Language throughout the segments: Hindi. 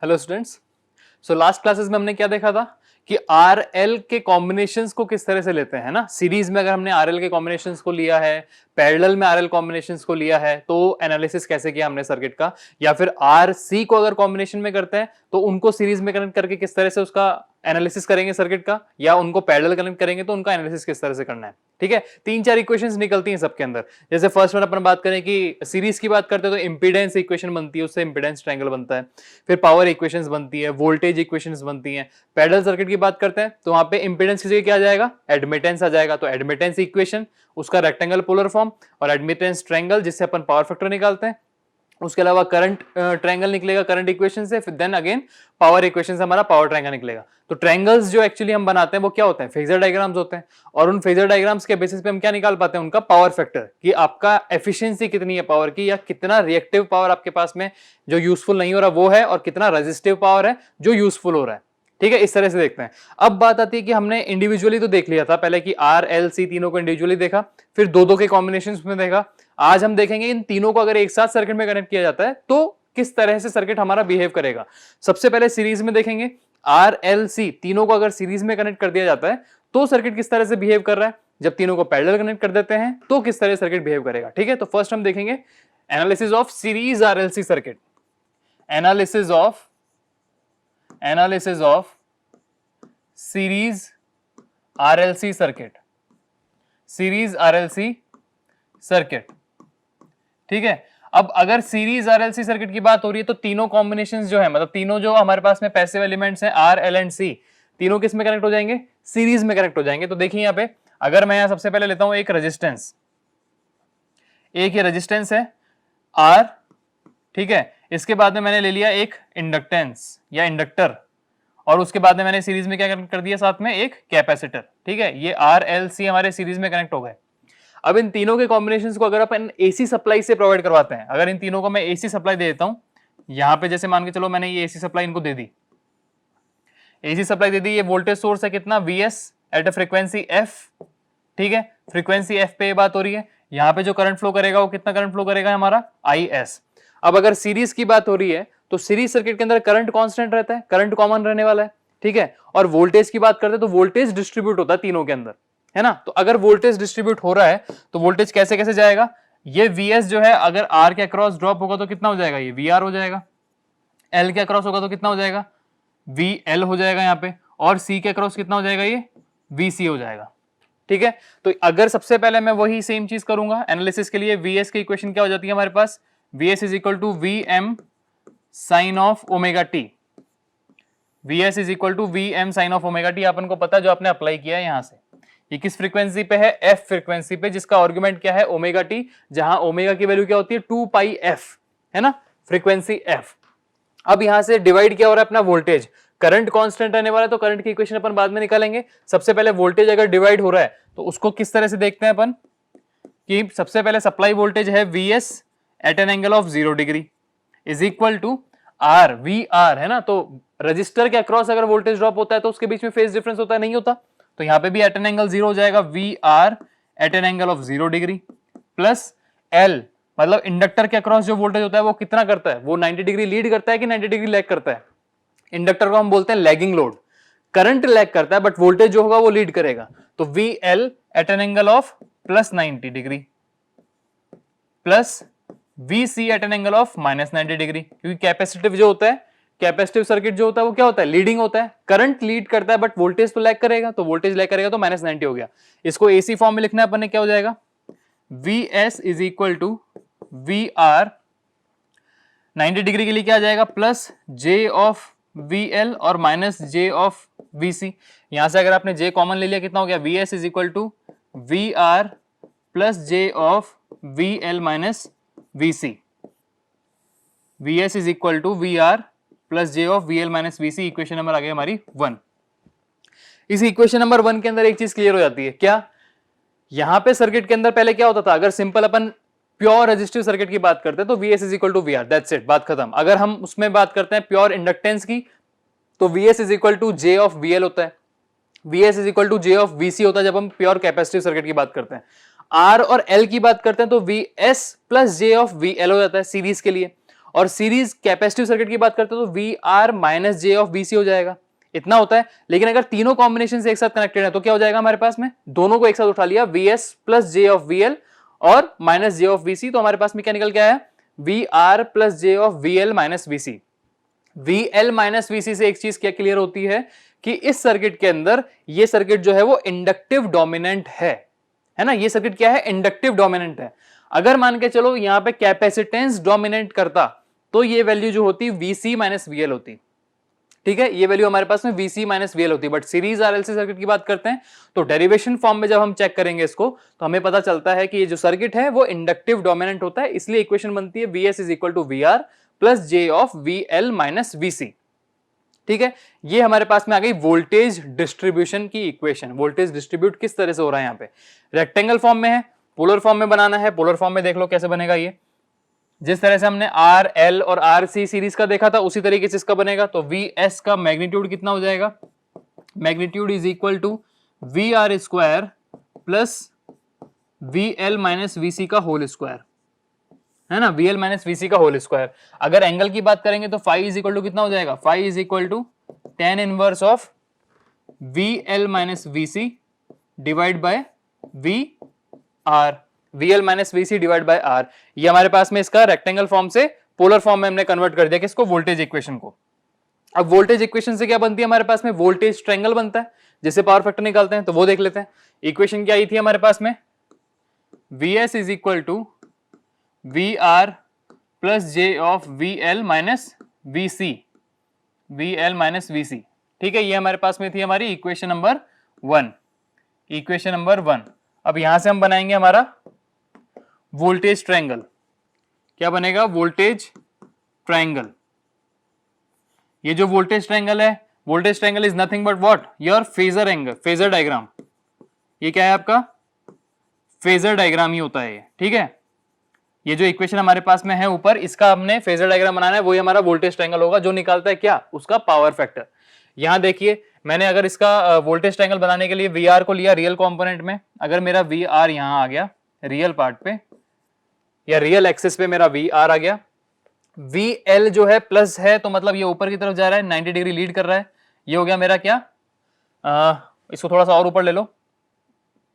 Hello students. So last classes में हमने क्या देखा था कि आर एल के कॉम्बिनेशंस को किस तरह से लेते हैं ना। सीरीज में अगर हमने आर एल के कॉम्बिनेशंस को लिया है, पैरेलल में आर एल कॉम्बिनेशंस को लिया है, तो एनालिसिस कैसे किया हमने सर्किट का, या फिर आर सी को अगर कॉम्बिनेशन में करते हैं तो उनको सीरीज में कनेक्ट करके किस तरह से उसका एनालिसिस करेंगे सर्किट का, या उनको पैरेलल कनेक्ट करेंगे तो उनका एनालिसिस किस तरह से करना है। ठीक है, 3-4 इक्वेशंस निकलती हैं सबके अंदर। जैसे फर्स्ट वन अपन बात करें कि सीरीज की बात करते हैं तो इंपीडेंस इक्वेशन बनती है, उससे इंपीडेंस ट्रायंगल बनता है। फिर पावर इक्वेशंस बनती है, वोल्टेज इक्वेशंस बनती हैं। पैरेलल सर्किट की बात करते हैं तो वहां पे इंपीडेंस की जगह क्या आ जाएगा, एडमिटेंस आ जाएगा। तो एडमिटेंस इक्वेशन उसका रेक्टेंगल पोलर फॉर्म, और एडमिटेंस ट्रायंगल जिससे अपन पावर फैक्टर निकालते हैं। उसके अलावा करंट ट्रायंगल निकलेगा करंट इक्वेशन से, फिर देन अगेन पावर इक्वेशन से हमारा पावर ट्रायंगल निकलेगा। तो ट्रायंगल्स जो एक्चुअली हम बनाते हैं वो क्या होते हैं, फेजर डायग्राम्स होते हैं। और उन फेजर डायग्राम्स के बेसिस पे हम क्या निकाल पाते हैं, उनका पावर फैक्टर, कि आपका एफिशिएंसी कितनी है पावर की, या कितना रिएक्टिव पावर आपके पास में जो यूजफुल नहीं हो रहा वो है, और कितना रेजिस्टिव पावर है जो यूजफुल हो रहा है। ठीक है, इस तरह से देखते हैं। अब बात आती है कि हमने इंडिविजुअली तो देख लिया था पहले कि आर एल सी तीनों को इंडिविजुअली देखा, फिर दो दो के कॉम्बिनेशन में देखा। आज हम देखेंगे इन तीनों को अगर एक साथ सर्किट में कनेक्ट किया जाता है तो किस तरह से सर्किट हमारा बिहेव करेगा। सबसे पहले सीरीज में देखेंगे, आर एल सी तीनों को अगर सीरीज में कनेक्ट कर दिया जाता है तो सर्किट किस तरह से बिहेव कर रहा है। जब तीनों को पैरेलल कनेक्ट कर देते हैं तो किस तरह सर्किट बिहेव करेगा। ठीक है, तो फर्स्ट हम देखेंगे analysis of series R L C circuit. Analysis of series RLC circuit, series RLC circuit. ठीक है, अब अगर सीरीज आरएलसी सर्किट की बात हो रही है तो तीनों कॉम्बिनेशंस जो है, मतलब तीनों जो हमारे पास में पैसिव एलिमेंट्स हैं आर एल एंड सी, तीनों किस में कनेक्ट हो जाएंगे, सीरीज में कनेक्ट हो जाएंगे। तो देखिए यहां पे अगर मैं यहां सबसे पहले लेता हूं एक रेजिस्टेंस, एक ये रेजिस्टेंस है आर, ठीक है, इसके बाद में मैंने ले लिया एक इंडक्टेंस या इंडक्टर, और उसके बाद में मैंने सीरीज में क्या कनेक्ट कर दिया, साथ में एक कैपेसिटर। ठीक है, ये आर एल सी हमारे सीरीज में कनेक्ट हो गए। अब इन तीनों के कॉम्बिनेशंस को अगर अपन एसी सप्लाई से प्रोवाइड करवाते हैं, अगर इन तीनों को मैं एसी सप्लाई दे देता हूं, यहां पे जैसे मान के चलो मैंने ये एसी सप्लाई इनको दे दी, एसी सप्लाई दे दी, ये वोल्टेज सोर्स है कितना, VS at a frequency F. ठीक है, फ्रीक्वेंसी एफ पे ये बात हो रही है। यहां पे जो करंट फ्लो करेगा वो कितना करंट फ्लो करेगा हमारा, आई एस। अब अगर सीरीज की बात हो रही है तो सीरीज सर्किट के अंदर करंट कांस्टेंट रहता है, करंट कॉमन रहने वाला है। ठीक है, और वोल्टेज की बात करते हैं तो वोल्टेज डिस्ट्रीब्यूट होता है तीनों के अंदर, है ना। तो अगर वोल्टेज डिस्ट्रीब्यूट हो रहा है तो वोल्टेज कैसे कैसे जाएगा, ये Vs जो है अगर R के अक्रॉस ड्रॉप होगा तो कितना हो जाएगा, ये VR हो जाएगा। L के अक्रॉस होगा तो कितना हो जाएगा, VL हो जाएगा यहाँ पे, और C के अक्रॉस कितना हो जाएगा, ये VC हो जाएगा। ठीक है, तो अगर सबसे पहले मैं वही सेम चीज करूंगा एनालिसिस के लिए, Vs की इक्वेशन क्या हो जाती है हमारे पास, Vs is equal to Vm sine of omega t. Vs is equal to Vm sine of omega t, अपन को पता है जो आपने अप्लाई किया है यहां से। ये किस फ्रीक्वेंसी पे है, f फ्रीक्वेंसी पे, जिसका आर्गुमेंट क्या है, ओमेगा टी, जहां ओमेगा की वैल्यू क्या होती है, 2 पाई f, है ना, फ्रीक्वेंसी f। अब यहां से डिवाइड क्या हो रहा है अपना वोल्टेज, करंट कांस्टेंट रहने वाला है तो करंट की इक्वेशन अपन बाद में निकालेंगे। सबसे पहले वोल्टेज अगर डिवाइड हो रहा है तो उसको किस तरह से देखते हैं अपन, कि सबसे पहले सप्लाई वोल्टेज है Vs at an angle of 0 degree is equal to R, V R, है ना। तो रजिस्टर के अक्रॉस अगर वोल्टेज ड्रॉप होता है तो उसके बीच में फेज डिफरेंस होता है, नहीं होता, तो यहां पे भी एट एन एंगल 0 हो जाएगा, V R at an angle of 0 degree plus L, मतलब इंडक्टर के अक्रॉस जो वोल्टेज होता है वो कितना करता है, वो 90 डिग्री लीड करता है कि 90 डिग्री लैग करता है। इंडक्टर को हम बोलते हैं लैगिंग लोड, करंट लैग करता है बट वोल्टेज जो होगा वो लीड करेगा। तो V L at an angle of plus 90 degree plus VC at an angle of minus 90 degree, क्योंकि कैपेसिटिव जो होता है, कैपेसिटिव सर्किट जो होता है वो क्या होता है, लीडिंग होता है, करंट लीड करता है बट वोल्टेज तो लैग करेगा, तो वोल्टेज लैग करेगा तो माइनस 90 हो गया। इसको एसी फॉर्म में लिखना है अपन ने, क्या हो जाएगा, Vs is equal to VR 90 degree के लिए क्या आ जाएगा, प्लस J ऑफ VL और माइनस J ऑफ VC। यहां से अगर आपने J कॉमन ले लिया कितना हो गया, Vs is equal to VR plus J of VL minus VC। Vs is equal to VR plus J of VL minus VC, equation number आ गई हमारी 1। इस इक्वेशन नंबर 1 के अंदर एक चीज क्लियर हो जाती है, क्या, यहां पे सर्किट के अंदर पहले क्या होता था, अगर सिंपल अपन प्योर रेजिस्टिव सर्किट की बात करते हैं तो Vs is equal to VR, that's it, बात खत्म। अगर हम उसमें बात करते हैं प्योर इंडक्टेंस की तो Vs is equal to J of VL होता है, Vs is equal to J of VC होता है जब हम प्योर कैपेसिटिव सर्किट की बात करते हैं। R और L की बात करते हैं तो Vs plus J of VL हो जाता है सीरीज के लिए, और सीरीज कैपेसिटिव सर्किट की बात करते हो तो V R minus J of V C हो जाएगा, इतना होता है। लेकिन अगर तीनों कॉम्बिनेशन एक साथ कनेक्टेड है तो क्या हो जाएगा हमारे पास में, दोनों को एक साथ उठा लिया, V S plus J of V L और minus J of V C, तो हमारे पास में क्या निकल के आया, V R plus J of V L minus V C. V L minus V C से एक चीज क्या क्लियर होती है कि इस सर्किट के अंदर ये सर्किट जो है वो इंडक्टिव डोमिनेंट है ना, ये सर्किट क्या है, इंडक्टिव डोमिनेंट है। अगर मान के चलो यहां पे कैपेसिटेंस डोमिनेट करता तो ये वैल्यू जो होती वीसी माइनस वीएल होती, ठीक है, ये वैल्यू हमारे पास में वीसी माइनस वीएल होती है। बट सीरीज आरएलसी सर्किट की बात करते हैं तो डेरिवेशन फॉर्म में जब हम चेक करेंगे इसको तो हमें पता चलता है कि ये जो सर्किट है वो इंडक्टिव डोमिनेंट होता है, इसलिए इक्वेशन बनती है V S is equal to V R plus J of V L minus V C. ठीक है, ये हमारे पास में आ गई वोल्टेज डिस्ट्रीब्यूशन की इक्वेशन। वोल्टेज डिस्ट्रीब्यूट किस तरह से हो रहा है, यहाँ पे रेक्टेंगल फॉर्म में है, पोलर फॉर्म में बनाना है। पोलर फॉर्म में देख लो कैसे बनेगा ये, जिस तरह से हमने आर एल और आर सी सीरीज का देखा था उसी तरीके से इसका बनेगा। तो वी एस का मैग्नीट्यूड कितना हो जाएगा, magnitude is equal to V R square plus V L minus V C का होल स्क्वायर, है ना, V L minus V C का होल स्क्वायर। अगर एंगल की बात करेंगे तो फाई इज इक्वल टू कितना हो जाएगा, phi is equal to tan inverse of V L minus V C divide by V R, V L minus V C divide by R. ये हमारे पास में इसका रेक्टेंगल फॉर्म से पोलर फॉर्म में हमने कन्वर्ट कर दिया किसको, वोल्टेज इक्वेशन को। अब वोल्टेज इक्वेशन से क्या बनती है हमारे पास में, वोल्टेज ट्रायंगल बनता है जिससे पावर फैक्टर निकालते हैं, तो वो देख लेते हैं। इक्वेशन क्या आई थी हमारे पास में, V S is equal to V R plus J of V L minus V C, V L minus V C. ठीक है, ये हमारे पास में थी हमारी इक्वेशन नंबर 1, इक्वेशन नंबर 1। अब यहां से हम बनाएंगे हमारा वोल्टेज ट्रायंगल। क्या बनेगा, वोल्टेज ट्रायंगल। ये जो वोल्टेज ट्रायंगल है, voltage triangle is nothing but what, your phasor angle, phasor diagram. ये क्या है आपका, फेजर डायग्राम ही होता है ये। ठीक है, ये जो इक्वेशन हमारे पास में है ऊपर, इसका हमने फेजर डायग्राम बनाना है, वही हमारा वोल्टेज ट्रायंगल होगा जो निकालता है क्या, उसका पावर फैक्टर। यहां देखिए मैंने अगर इसका वोल्टेज ट्रायंगल बनाने के लिए वी आर को लिया रियल कंपोनेंट में, अगर मेरा वी आर यहां आ गया रियल पार्ट पे या रियल एक्सिस पे मेरा वी आर आ गया, वी एल जो है प्लस है तो मतलब ये ऊपर की तरफ जा रहा है, 90 डिग्री लीड कर रहा है। ये हो गया मेरा क्या, इसको थोड़ा सा और ऊपर ले लो,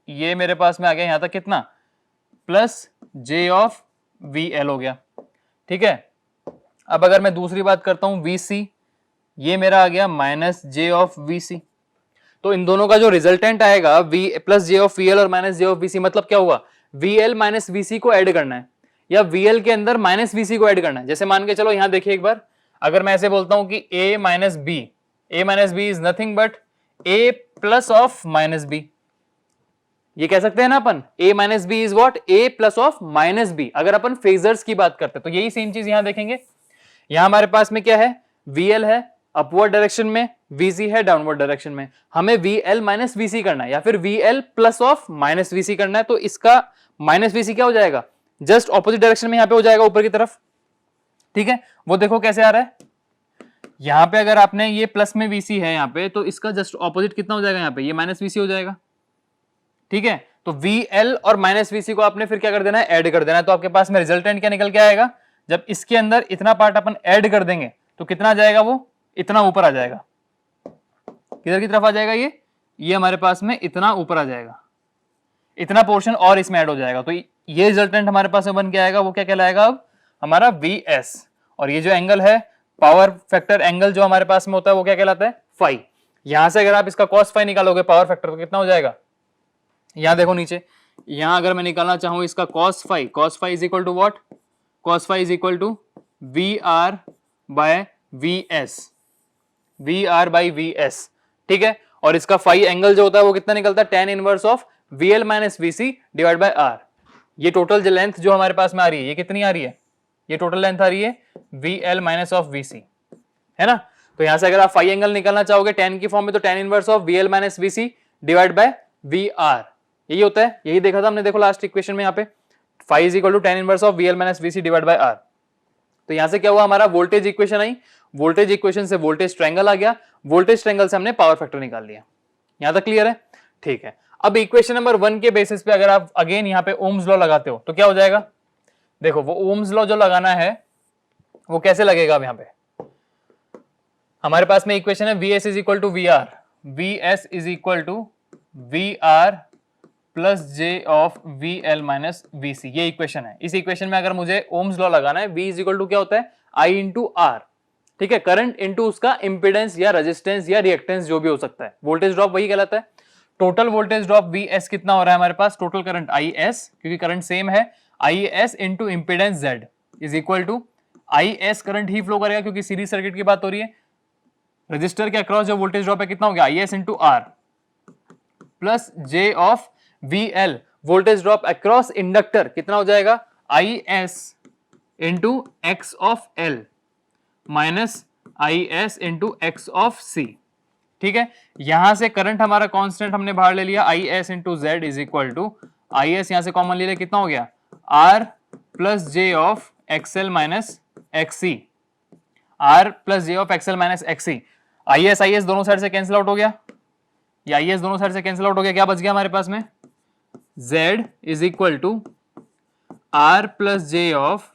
ये मेरे पास में आ गया यहां तक कितना, plus J of V L हो गया। ठीक है, अब अगर मैं दूसरी बात करता हूं वी सी, ये मेरा आ गया minus J of V C. तो इन दोनों का जो रिजल्टेंट आएगा V plus J of V L और minus J of V C, मतलब क्या हुआ, V L minus V C को ऐड करना है या वी एल के अंदर माइनस वी सी को ऐड करना है। जैसे मान के चलो यहां देखिए एक बार, अगर मैं ऐसे बोलता हूं कि a minus B is nothing but a plus of minus B, ये कह सकते हैं ना अपन, a minus B is what, a plus of minus B. अगर अपन फेजर्स की बात करते हैं तो यही सेम चीज यहां देखेंगे। यहां हमारे पास में क्या है, वीएल है अपवर्ड डायरेक्शन में, वीसी है डाउनवर्ड डायरेक्शन में। हमें वीएल माइनस वीसी करना है या फिर VL plus of minus VC करना है, तो इसका माइनस वीसी क्या हो जाएगा, जस्ट ऑपोजिट डायरेक्शन में यहां पे हो जाएगा ऊपर की तरफ। ठीक है, वो देखो कैसे आ रहा है, यहां पे अगर आपने ये प्लस में वीसी है यहां पे, तो इसका जस्ट ऑपोजिट कितना हो जाएगा, यहां पे ये माइनस वीसी हो जाएगा। ठीक है, तो वीएल और माइनस वीसी को आपने फिर क्या कर देना है, ऐड कर देना है। तो आपके पास में रिजल्टेंट क्या निकल के आएगा, जब इसके अंदर इतना पार्ट अपन ऐड कर देंगे तो कितना आ जाएगा, वो इतना ऊपर आ जाएगा। किधर की तरफ आ जाएगा, ये हमारे पास में इतना ऊपर आ जाएगा, इतना पोर्शन और इसमें ऐड हो जाएगा। तो ये रिजल्टेंट हमारे पास में बन के आएगा, वो क्या कहलाएगा अब हमारा वी और ये जो एंगल है पावर फैक्टर एंगल जो हमारे पास में होता है वो क्या कहलाता है, फाई। यहां से अगर आप इसका कॉस फाई निकालोगे पावर फैक्टर तो कितना हो जाएगा, यहां देखो नीचे, यहां अगर मैं निकालना चाहूं इसका cos phi is equal to what, cos phi is equal to V R by V S. ठीक है, और इसका फाई एंगल जो होता है वो कितना निकलता है, tan inverse of V L minus V C divide by R. ये टोटल जो लेंथ जो हमारे पास में आ रही है ये कितनी आ रही है, ये टोटल लेंथ आ रही है V L minus of V C, है ना। तो यहां से अगर आप फाई एंगल निकालना चाहोगे टेन की फॉर्म में, तो tan inverse of V L minus V C divide by V R, यही होता है, यही देखा था हमने, देखो लास्ट इक्वेशन में यहाँ पे phi is equal to tan inverse of V L minus V C divide by R. तो यहां से क्या हुआ, हमारा वोल्टेज इक्वेशन आई, वोल्टेज इक्वेशन से वोल्टेज ट्रायंगल आ गया, वोल्टेज ट्रायंगल से हमने पावर फैक्टर निकाल लिया। यहां तक क्लियर है, ठीक है। अब इक्वेशन नंबर 1 के बेसिस पे अगर आप अगेन यहां पे ओम्स लॉ लगाते हो तो क्या हो जाएगा, देखो वो ओम्स लॉ जो लगाना है वो कैसे लगेगा? अब यहाँ पे हमारे पास में इक्वेशन है Vs is equal to V R, Vs is equal to V R plus J of V L minus V C, ये इक्वेशन है। इस इक्वेशन में अगर मुझे ओम्स लॉ लगाना है, V इज इक्वल टू क्या होता है? I इंटू आर, ठीक है, करंट इंटू उसका इंपिडेंस या रेजिस्टेंस या रिएक्टेंस जो भी हो सकता है। वोल्टेज ड्रॉप वही कहलाता है। टोटल वोल्टेज ड्रॉप Vs कितना हो रहा है हमारे पास? टोटल करंट Is, क्योंकि करंट सेम है, Is into impedance Z is equal to Is current ही फ्लो करेगा क्योंकि सीरीज सर्किट की बात हो रही है। रजिस्टर के अक्रॉस जो वोल्टेज ड्रॉप है कितना हो गया? Is into R plus J of V L, voltage drop across inductor कितना हो जाएगा? Is into X of L minus Is into X of C, ठीक है। यहां से करंट हमारा कांस्टेंट हमने बाहर ले लिया, Is into Z is equal to Is यहां से कॉमन ले लिया, कितना हो गया? R plus J of XL minus XC, R plus J of XL minus XC. Is दोनों साइड से कैंसिल आउट हो गया, या Is दोनों साइड से कैंसिल आउट हो गया, क्या बच गया हमारे पास में? Z is equal to R plus J of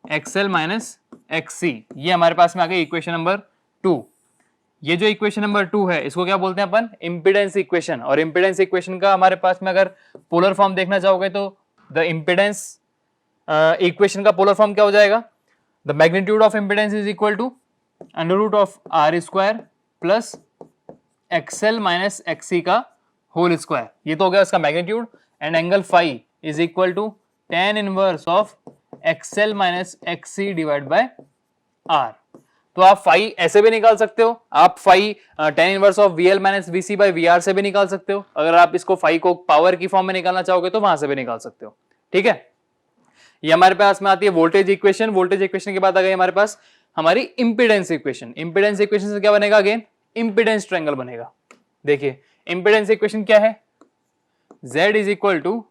XL minus XC, ये हमारे पास में आ गई इक्वेशन नंबर 2। ये जो इक्वेशन नंबर 2 है इसको क्या बोलते हैं अपन? Impedance equation. और इंपिडेंस इक्वेशन का हमारे पास में अगर पोलर फॉर्म देखना चाहोगे तो द इंपिडेंस इक्वेशन का पोलर फॉर्म क्या हो जाएगा? The magnitude of impedance is equal to under root of R square plus XL minus XC का होल स्क्वायर, ये तो हो गया उसका magnitude. And angle phi is equal to tan inverse of XL minus XC divide by R. तो आप फाई ऐसे भी निकाल सकते हो, आप phi tan inverse of VL minus VC bye VR से भी निकाल सकते हो। अगर आप इसको फाई को पावर की फॉर्म में निकालना चाहोगे तो वहां से भी निकाल सकते हो, ठीक है। ये हमारे पास में आती है वोल्टेज इक्वेशन। वोल्टेज इक्वेशन के बाद आ गई हमारे पास हमारी इंपिडेंस इक्वेशन। इंपिडेंस इक्वेशन से क्या बनेगा? अगेन इंपिडेंस ट्रायंगल बनेगा। देखिए इंपिडेंस इक्वेशन क्या है? Z is equal to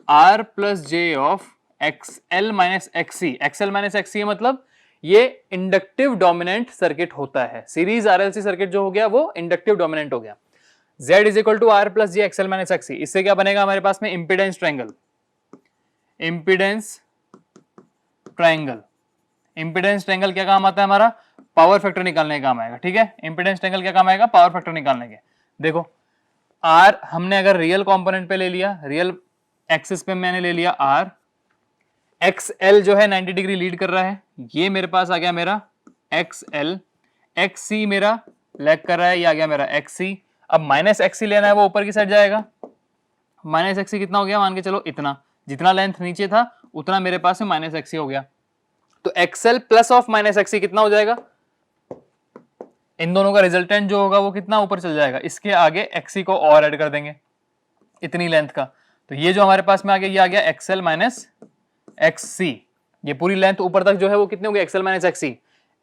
R plus J of XL minus XC। XL minus XC मतलब ये इंडक्टिव डोमिनेंट सर्किट होता है। सीरीज RLC सर्किट जो हो गया वो इंडक्टिव डोमिनेंट हो गया। Z is equal to R plus J XL minus XC, इससे क्या बनेगा हमारे पास में? Impedance triangle. Impedance triangle, impedance triangle क्या काम आता है हमारा? पावर फैक्टर निकालने का काम आएगा, ठीक है। इंपिडेंस ट्रायंगल क्या काम आएगा? पावर फैक्टर निकालने के। देखो R हमने अगर रियल कंपोनेंट पे ले लिया, रियल एक्सिस पे मैंने ले लिया R, XL जो है 90 डिग्री लीड कर रहा है, ये मेरे पास आ गया मेरा XL, XC मेरा लैग कर रहा है, ये आ गया मेरा XC। अब माइनस XC लेना है, वो ऊपर की साइड जाएगा। माइनस XC कितना हो गया? मान के चलो इतना, जितना लेंथ नीचे था उतना मेरे पास में माइनस XC हो गया। तो XL plus of minus XC कितना हो जाएगा? इन दोनों का रिजल्टेंट जो होगा वो कितना ऊपर चल जाएगा, इसके आगे XC को और ऐड कर देंगे इतनी लेंथ का। तो ये जो हमारे पास में आ गया, ये आ गया XL माइनस XC। ये पूरी लेंथ ऊपर तक जो है वो कितनी हो गई? XL minus XC।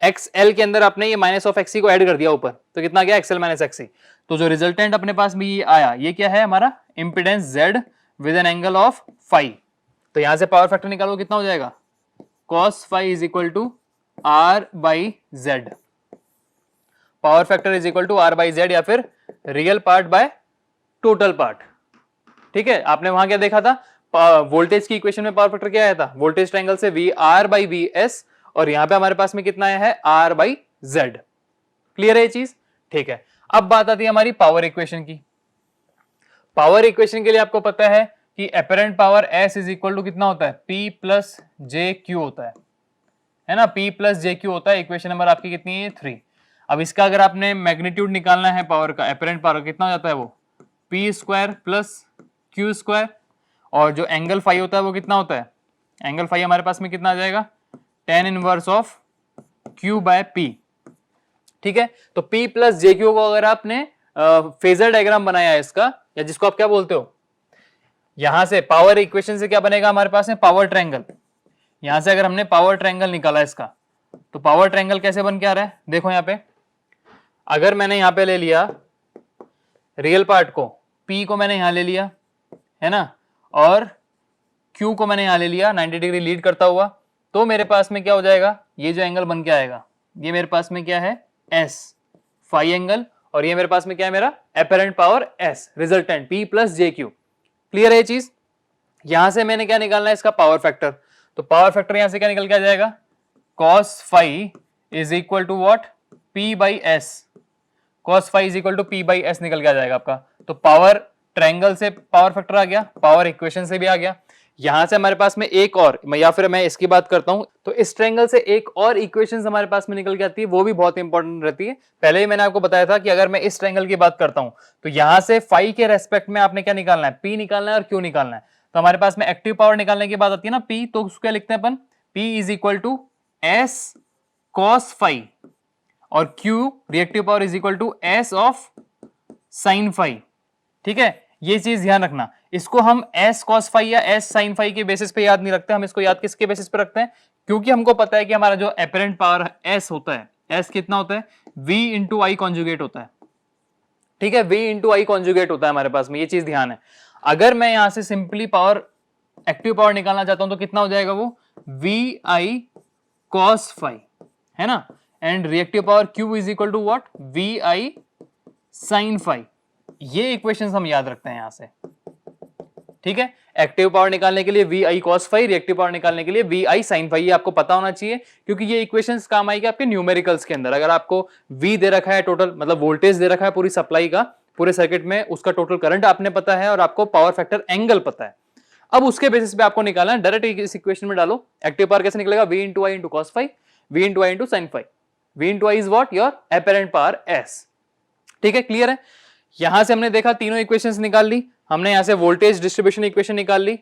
XL के अंदर आपने ये माइनस ऑफ XC को ऐड कर दिया ऊपर, तो कितना गया? XL minus XC। तो जो रिजल्टेंट अपने पास में ये आया, ये क्या है हमारा? Impedance Z with an angle of phi. तो यहां से पावर फैक्टर निकालो, कितना हो जाएगा? cos phi is equal to R by Z। Power factor is equal to R by Z, या फिर real part by total part, ठीक है। आपने वहां क्या देखा था? वोल्टेज की इक्वेशन में पावर फैक्टर क्या आया था? वोल्टेज ट्रायंगल से VR बाई VS, और यहां पे हमारे पास में कितना आया है? R by Z। क्लियर है ये चीज? ठीक है। अब बात आती है हमारी पावर इक्वेशन की। पावर इक्वेशन के लिए आपको पता है कि apparent power S is equal to कितना होता है? P प्लस जे क्यू होता है ना। P प्लस जे क्यू होता है। इक्वेशन नंबर आपकी कितनी है? 3। अब इसका अगर आपने मैग्नीट्यूड निकालना है पावर का, एपरेंट पावर कितना हो जाता है? वो P square plus Q square, और जो एंगल फाई होता है वो कितना होता है? एंगल फाई हमारे पास में कितना आ जाएगा? tan inverse of Q by P, ठीक है। तो P प्लस जे क्यू को अगर आपने फेजर डायग्राम बनाया है इसका, या जिसको आप क्या बोलते हो, यहां से पावर इक्वेशन से क्या बनेगा हमारे पास में? Power triangle. यहां से अगर हमने पावर ट्रायंगल निकाला इसका, तो पावर ट्रायंगल कैसे बन के आ रहा है? देखो यहां पे, अगर मैंने यहां पे ले लिया रियल पार्ट को, P को मैंने यहां ले लिया, है ना, और Q को मैंने यहां ले लिया 90 डिग्री लीड करता हुआ, तो मेरे पास में क्या हो जाएगा? ये जो एंगल बन के आएगा, ये मेरे पास में क्या है? S फाई एंगल, और ये मेरे पास में क्या है? मेरा apparent power S, resultant P plus J Q. Clear है ये चीज? यहां से मैंने क्या निकालना है? इसका पावर फैक्टर। तो पावर फैक्टर यहां से क्या निकल के आ जाएगा? Cos phi is equal to what, P by S, cos phi is equal to P by S निकल के आ जाएगा आपका। तो पावर ट्रायंगल से पावर फैक्टर आ गया, पावर इक्वेशन से भी आ गया। यहां से हमारे पास में एक और, या फिर मैं इसकी बात करता हूं तो इस ट्रायंगल से एक और इक्वेशन हमारे पास में निकल के आती है, वो भी बहुत इंपॉर्टेंट रहती है। पहले ही मैंने आपको बताया था कि अगर मैं इस ट्रायंगल की बात करता हूं तो यहां से फाई के रेस्पेक्ट में आपने क्या निकालना है, P निकालना है और Q निकालना है। तो हमारे पास में एक्टिव पावर निकालने की बात आती है ना P, तो उसको क्या लिखते हैं अपन, P is equal to S cos phi और Q reactive power is equal to S of sine phi. ठीक है, ये चीज ध्यान रखना। इसको हम एस कॉस फाई या एस साइन फाई के बेसिस पे याद नहीं रखते, हम इसको याद किसके बेसिस पे रखते हैं, क्योंकि हमको पता है कि हमारा जो एपरेंट पावर एस होता है, एस कितना होता है, V इंटू आई कॉन्जुगेट होता है। ठीक है, V इंटू आई कॉन्जुगेट होता है हमारे पास में, ये चीज ध्यान है। अगर मैं यहां से सिंपली पावर, एक्टिव पावर निकालना चाहता हूं तो कितना हो जाएगा वो, V आई कॉस फाई, है ना, and reactive power Q is equal to what, V I sine phi. ये इक्वेशंस हम याद रखते हैं यहां से। ठीक है, एक्टिव पावर निकालने के लिए V आई कॉस फाई, रिएक्टिव पावर निकालने के लिए V आई साइन फाई, ये आपको पता होना चाहिए, क्योंकि ये इक्वेशंस काम आएगी आपके न्यूमेरिकल्स के अंदर। अगर आपको V दे रखा है टोटल, मतलब वोल्टेज दे रखा है पूरी सप्लाई का, पूरे सर्किट में उसका टोटल करंट आपने पता है और आपको पावर फैक्टर एंगल पता है, अब उसके बेसिस पे आपको निकालना है। डायरेक्ट इस इक्वेशन में डालो, एक्टिव पावर कैसे निकलेगा, V into I into cos phi, V into I into sine phi. V into I is what, your apparent power S। ठीक है, क्लियर है। यहां से हमने देखा तीनों इक्वेशंस निकाल ली हमने, यहां से वोल्टेज डिस्ट्रीब्यूशन इक्वेशन निकाल ली,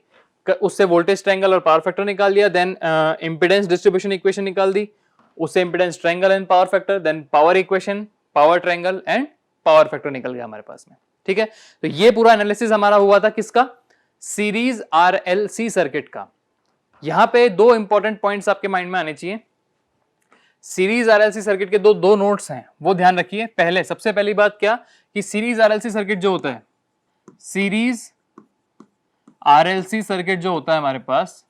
उससे वोल्टेज ट्रायंगल और पावर फैक्टर निकाल लिया, देन इंपेडेंस डिस्ट्रीब्यूशन इक्वेशन निकाल दी, उससे impedance triangle and power factor, then power equation, power triangle and power factor निकल गया हमारे पास में। ठीक है, तो ये पूरा एनालिसिस हमारा हुआ था किसका, सीरीज RLC सर्किट का। यहां पे दो इंपॉर्टेंट पॉइंट्स आपके माइंड में आने चाहिए। सीरीज RLC सर्किट के दो नोट्स हैं, वो ध्यान रखिए। पहले सबसे पहली बात क्या, कि सीरीज RLC सर्किट जो होता है, सीरीज RLC सर्किट जो होता है हमारे पास,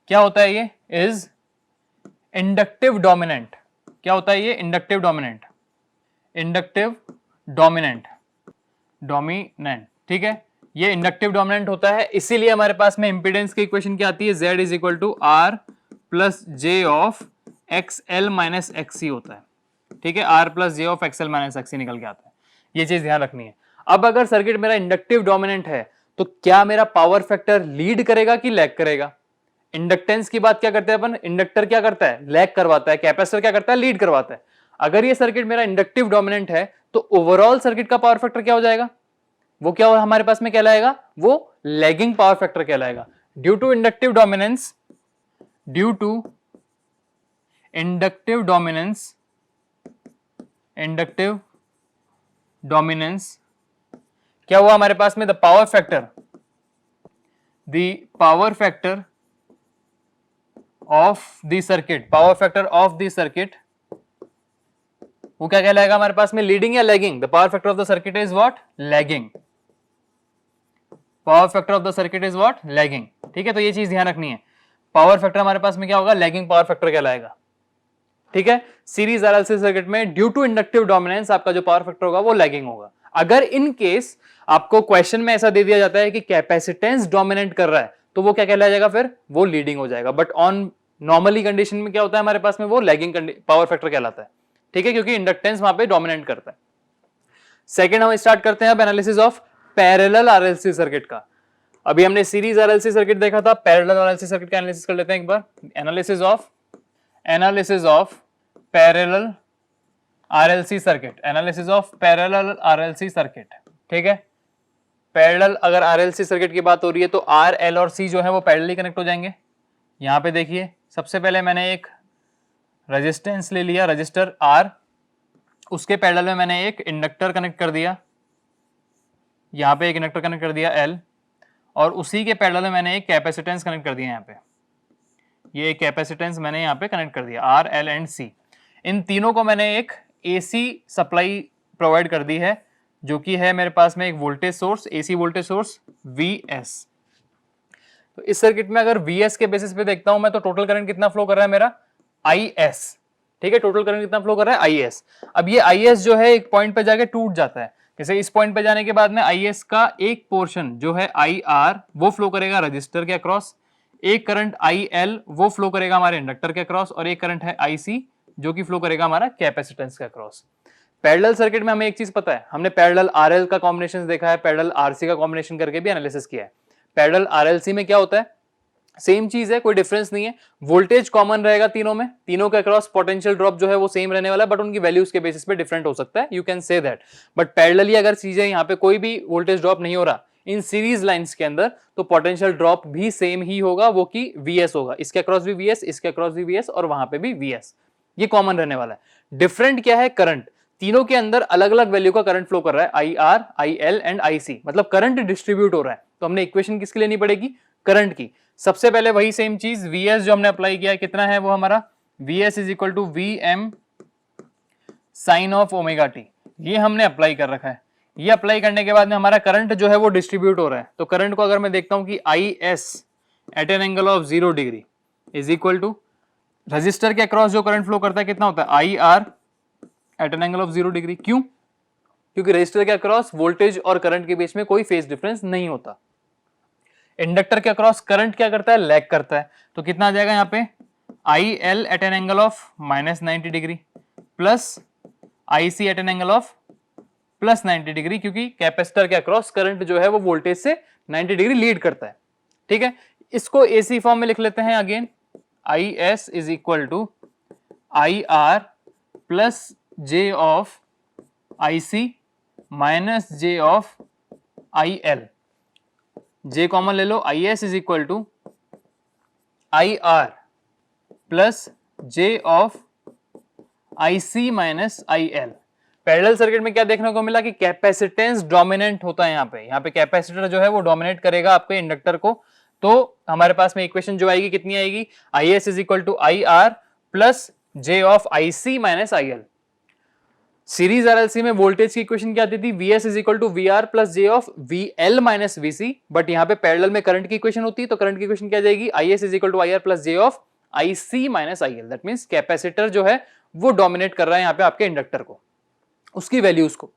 क्या होता है, ये इज इंडक्टिव डोमिनेंट। क्या होता है ये, inductive dominant, inductive dominant, dominant. ठीक है, ये इंडक्टिव डोमिनेंट होता है, इसीलिए हमारे पास में इंपीडेंस की इक्वेशन क्या आती है, Z is equal to R plus J of XL minus XC होता है। ठीक है, R plus J of XL minus XC निकल के आता है, ये चीज ध्यान रखनी है। अब अगर सर्किट मेरा इंडक्टिव डोमिनेंट है तो क्या मेरा पावर फैक्टर लीड करेगा कि लैग करेगा। इंडक्टेंस की बात क्या करते हैं अपन, इंडक्टर क्या करता है, लैग करवाता है, कैपेसिटर क्या करता है, लीड करवाता है। अगर ये सर्किट मेरा इंडक्टिव डोमिनेंट है तो ओवरऑल सर्किट का पावर फैक्टर क्या हो जाएगा, वो क्या हमारे पास में कहलाएगा, वो लैगिंग पावर फैक्टर कहलाएगा। Due to inductive dominance, due to inductive dominance, inductive dominance क्या हुआ हमारे पास में, the power factor, the power factor of the circuit, power factor of the circuit, वो क्या कहलाएगा हमारे पास में, लीडिंग या lagging. The power factor of the circuit is what, lagging. Power factor of the circuit is what, lagging. ठीक है, तो ये चीज ध्यान रखनी है, पावर फैक्टर हमारे पास में क्या होगा, लैगिंग पावर फैक्टर कहलाएगा। ठीक है, सीरीज RLC सर्किट में ड्यू टू इंडक्टिव डोमिनेंस आपका जो पावर फैक्टर होगा वो लैगिंग होगा। अगर इन केस आपको क्वेश्चन में ऐसा दे दिया जाता है कि कैपेसिटेंस डोमिनेट कर रहा है तो वो क्या कहलाया जाएगा, फिर वो लीडिंग हो जाएगा। बट ऑन नॉर्मली कंडीशन में क्या होता है हमारे पास में, वो लैगिंग पावर फैक्टर कहलाता है। ठीक है, क्योंकि इंडक्टेंस वहां पे डोमिनेट करता है। सेकंड हम स्टार्ट करते हैं अब analysis of parallel RLC circuit का। अभी हमने सीरीज RLC सर्किट देखा था, पैरेलल RLC सर्किट का एनालिसिस कर लेते हैं एक बार। Analysis of parallel RLC circuit, analysis of parallel RLC circuit. ठीक है, पैरेलल अगर RLC सर्किट की बात हो रही है तो R, L और C जो है वो पैरेलली कनेक्ट हो जाएंगे। यहां पे देखिए, सबसे पहले मैंने एक रेजिस्टेंस ले लिया, रजिस्टर R, उसके पैरेलल में मैंने एक इंडक्टर कनेक्ट कर दिया, यहां पे एक इंडक्टर कनेक्ट कर दिया L, और उसी के पैरेलल में मैंने एक कैपेसिटेंस कनेक्ट कर दिया, यहाँ पे ये एक कैपेसिटेंस मैंने यहाँ पे कनेक्ट कर दिया, R, L एंड C। इन तीनों को मैंने एक AC सप्लाई प्रोवाइड कर दी है, जो कि है मेरे पास में एक voltage source, AC voltage source VS। तो इस सर्किट में अगर VS के बेसिस पे देखता हूं मैं, तो टोटल करंट कितना फ्लो कर रहा है मेरा, IS। ठीक है, टोटल करंट कितना फ्लो कर रहा है, IS। अब ये IS जो है एक पॉइंट पे जाके टूट जाता है, जैसे इस पॉइंट पे जाने के बाद में IS का एक पोर्शन जो है IR वो फ्लो करेगा रजिस्टर के अक्रॉस, एक करंट IL वो फ्लो करेगा हमारे इंडक्टर के अक्रॉस और एक करंट है IC जो कि फ्लो करेगा हमारा कैपेसिटेंस के अक्रॉस। पैरेलल सर्किट में हमें एक चीज पता है, हमने पैरेलल RL का कॉम्बिनेशन देखा है, पैरेलल RC का कॉम्बिनेशन करके भी एनालिसिस किया है। पैरेलल RLC में क्या होता है, सेम चीज है, कोई डिफरेंस नहीं है, वोल्टेज कॉमन रहेगा तीनों में, तीनों के अक्रॉस पोटेंशियल ड्रॉप जो है वो सेम रहने वाला है, बट उनकी वैल्यूज के बेसिस पे डिफरेंट हो सकता है, you can say that. But parallelly अगर चीजें यहाँ पे कोई भी वोल्टेज ड्रॉप नहीं हो रहा इन सीरीज लाइंस के अंदर, तो पोटेंशियल ड्रॉप भी सेम ही होगा, वो कि VS होगा, इसके अक्रॉस भी VS, इसके अक्रॉस भी VS और वहां पे भी VS, ये कॉमन रहने वाला है। डिफरेंट क्या है, करंट, तीनों के अंदर अलग अलग वैल्यू का करंट फ्लो कर रहा है, IR, IL एंड IC, मतलब करंट डिस्ट्रीब्यूट हो रहा है। तो हमने इक्वेशन किसकी लेनी पड़ेगी, करंट की। सबसे पहले वही सेम चीज VS जो हमने अप्लाई किया है, कितना है वो हमारा VS is equal to VM sine of omega T, ये हमने अप्लाई कर रखा है। ये अप्लाई करने के बाद में हमारा करंट जो है वो डिस्ट्रीब्यूट हो रहा है, तो करंट को अगर मैं देखता हूं कि IS at an angle of 0 degree is equal to resistor के अक्रॉस जो करंट फ्लो करता है कितना होता है, IR at an angle of 0 degree. क्यों, क्योंकि रजिस्टर के अक्रॉस वोल्टेज और करंट के बीच में कोई फेज डिफरेंस नहीं होता। इंडक्टर के अक्रॉस करंट क्या करता है, लैग करता है, तो कितना आ जाएगा यहाँ पे IL at an angle of -90 degree plus IC at an angle of +90 degree, क्योंकि कैपेसिटर के अक्रॉस करंट जो है वो वोल्टेज से 90 डिग्री लीड करता है। ठीक है, इसको AC फॉर्म में लिख लेते हैं again, IS is equal to IR plus J of IC minus J of IL, J common ले लो, IS is equal to IR plus J of IC minus IL। Parallel circuit में क्या देखने को मिला कि कैपेसिटेंस डोमिनेंट होता है, यहाँ पे कैपेसिटर जो है वो डोमिनेट करेगा आपके इंडक्टर को। तो हमारे पास में इक्वेशन जो आएगी कितनी आएगी, IS is equal to IR plus J of IC minus IL। Series RLC में वोल्टेज की इक्वेशन क्या आती थी, VS is equal to VR plus J of VL minus VC, but यहाँ पे पैरेलल में करंट की इक्वेशन होती है, तो करंट की इक्वेशन क्या जाएगी, IS is equal to IR plus J of IC minus IL। That means capacitor जो है वो डोमिनेट कर रहा है यहाँ पे आपके इंडक्टर को, उसकी वैल्यूज को।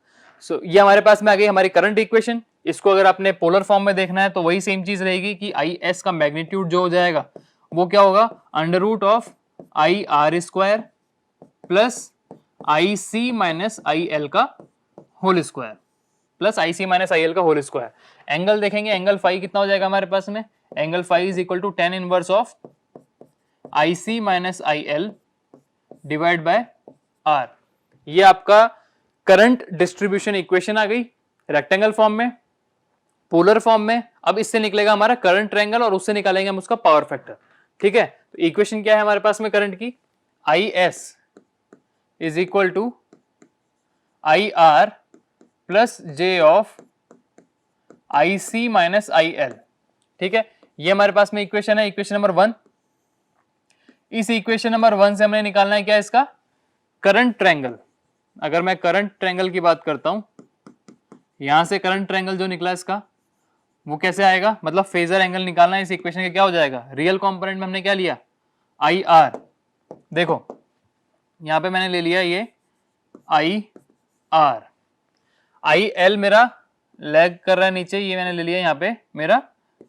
सो ये हमारे पास में आ गई हमारी करंट इक्वेशन। इसको अगर आपने पोलर फॉर्म में देखना है तो वही सेम चीज रहेगी कि IS का मैग्नीट्यूड जो हो जाएगा वो क्या होगा, under root of IR square plus IC minus IL का whole square, plus IC minus IL का होल स्क्वायर। एंगल देखेंगे, एंगल फाई कितना हो जाएगा हमारे पास में, angle phi is equal to tan inverse of IC minus IL divide by R। ये आपका करंट डिस्ट्रीब्यूशन इक्वेशन आ गई रेक्टेंगल फॉर्म में, पोलर फॉर्म में। अब इससे निकलेगा हमारा करंट ट्रायंगल और उससे निकालेंगे हम उसका पावर फैक्टर। ठीक है, तो इक्वेशन क्या है हमारे पास में करंट की, IS is equal to IR plus J of IC minus IL। ठीक है, ये हमारे पास में इक्वेशन है, इक्वेशन नंबर 1। इस इक्वेशन नंबर 1 से हमने निकालना है क्या, इसका करंट ट्रायंगल। अगर मैं करंट ट्रायंगल की बात करता हूं, यहां से करंट ट्रायंगल जो निकला इसका वो कैसे आएगा, मतलब फेजर एंगल निकालना है इस इक्वेशन का, क्या हो जाएगा, रियल कंपोनेंट में हमने क्या लिया, IR। देखो यहां पे मैंने ले लिया ये IR, IL मेरा लैग कर रहा है नीचे, ये मैंने ले लिया यहाँ पे मेरा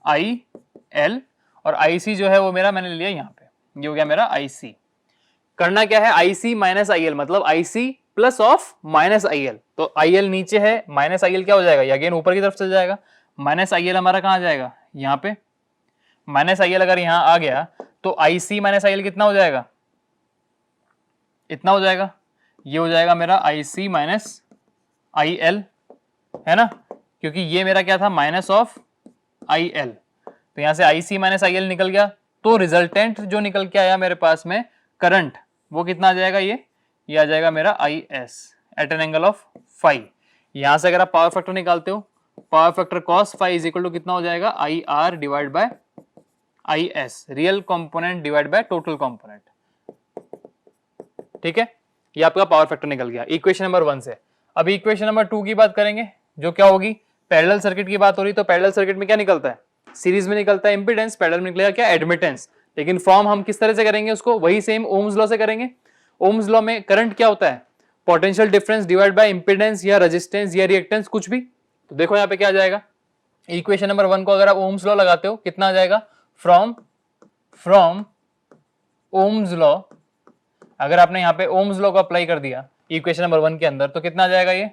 IL, और IC जो है वो मेरा मैंने ले लिया यहाँ पे, ये हो गया मेरा IC। करना क्या है, IC माइनस IL, मतलब IC plus of minus IL। तो IL नीचे है, माइनस IL क्या हो जाएगा, ये अगेन ऊपर की तरफ चल जाएगा। माइनस IL हमारा कहाँ जाएगा, यहाँ पे। माइनस IL अगर यहाँ आ गया तो IC माइनस IL कितना हो जाएगा, इतना हो जाएगा, ये हो जाएगा मेरा IC माइनस IL, है ना, क्योंकि ये मेरा क्या था, माइनस ऑफ IL। तो यहां से IC माइनस IL निकल गया, तो रिजल्टेंट जो निकल के आया मेरे पास में करंट, वो कितना आ जाएगा, ये आ जाएगा मेरा IS at an angle of phi. यहां से अगर आप पावर फैक्टर निकालते हो, power factor cos phi is equal to कितना हो जाएगा, IR divide by IS, real component divide by total component. ठीक है, ये आपका पावर फैक्टर निकल गया इक्वेशन नंबर 1 से। अभी इक्वेशन नंबर 2 की बात करेंगे, जो क्या होगी, पैरेलल सर्किट की बात हो रही, तो पैरेलल सर्किट में क्या निकलता है, सीरीज में निकलता है इंपीडेंस, पैरेलल में निकलेगा क्या, एडमिटेंस। लेकिन फॉर्म हम किस तरह से करेंगे उसको, वही सेम ओम्स लॉ से करेंगे। ओम्स लॉ में करंट क्या होता है, potential difference divide bye impedance या रेजिस्टेंस या रिएक्टेंस, कुछ भी। तो देखो यहाँ पे क्या आ जाएगा, इक्वेशन नंबर 1 को अगर आप ओम्स लॉ लगाते हो कितना आ जाएगा, फ्रॉम फ्रॉम ओम्स लॉ, अगर आपने यहां पे ओम्स लॉ को अप्लाई कर दिया इक्वेशन नंबर 1 के अंदर, तो कितना आ जाएगा ये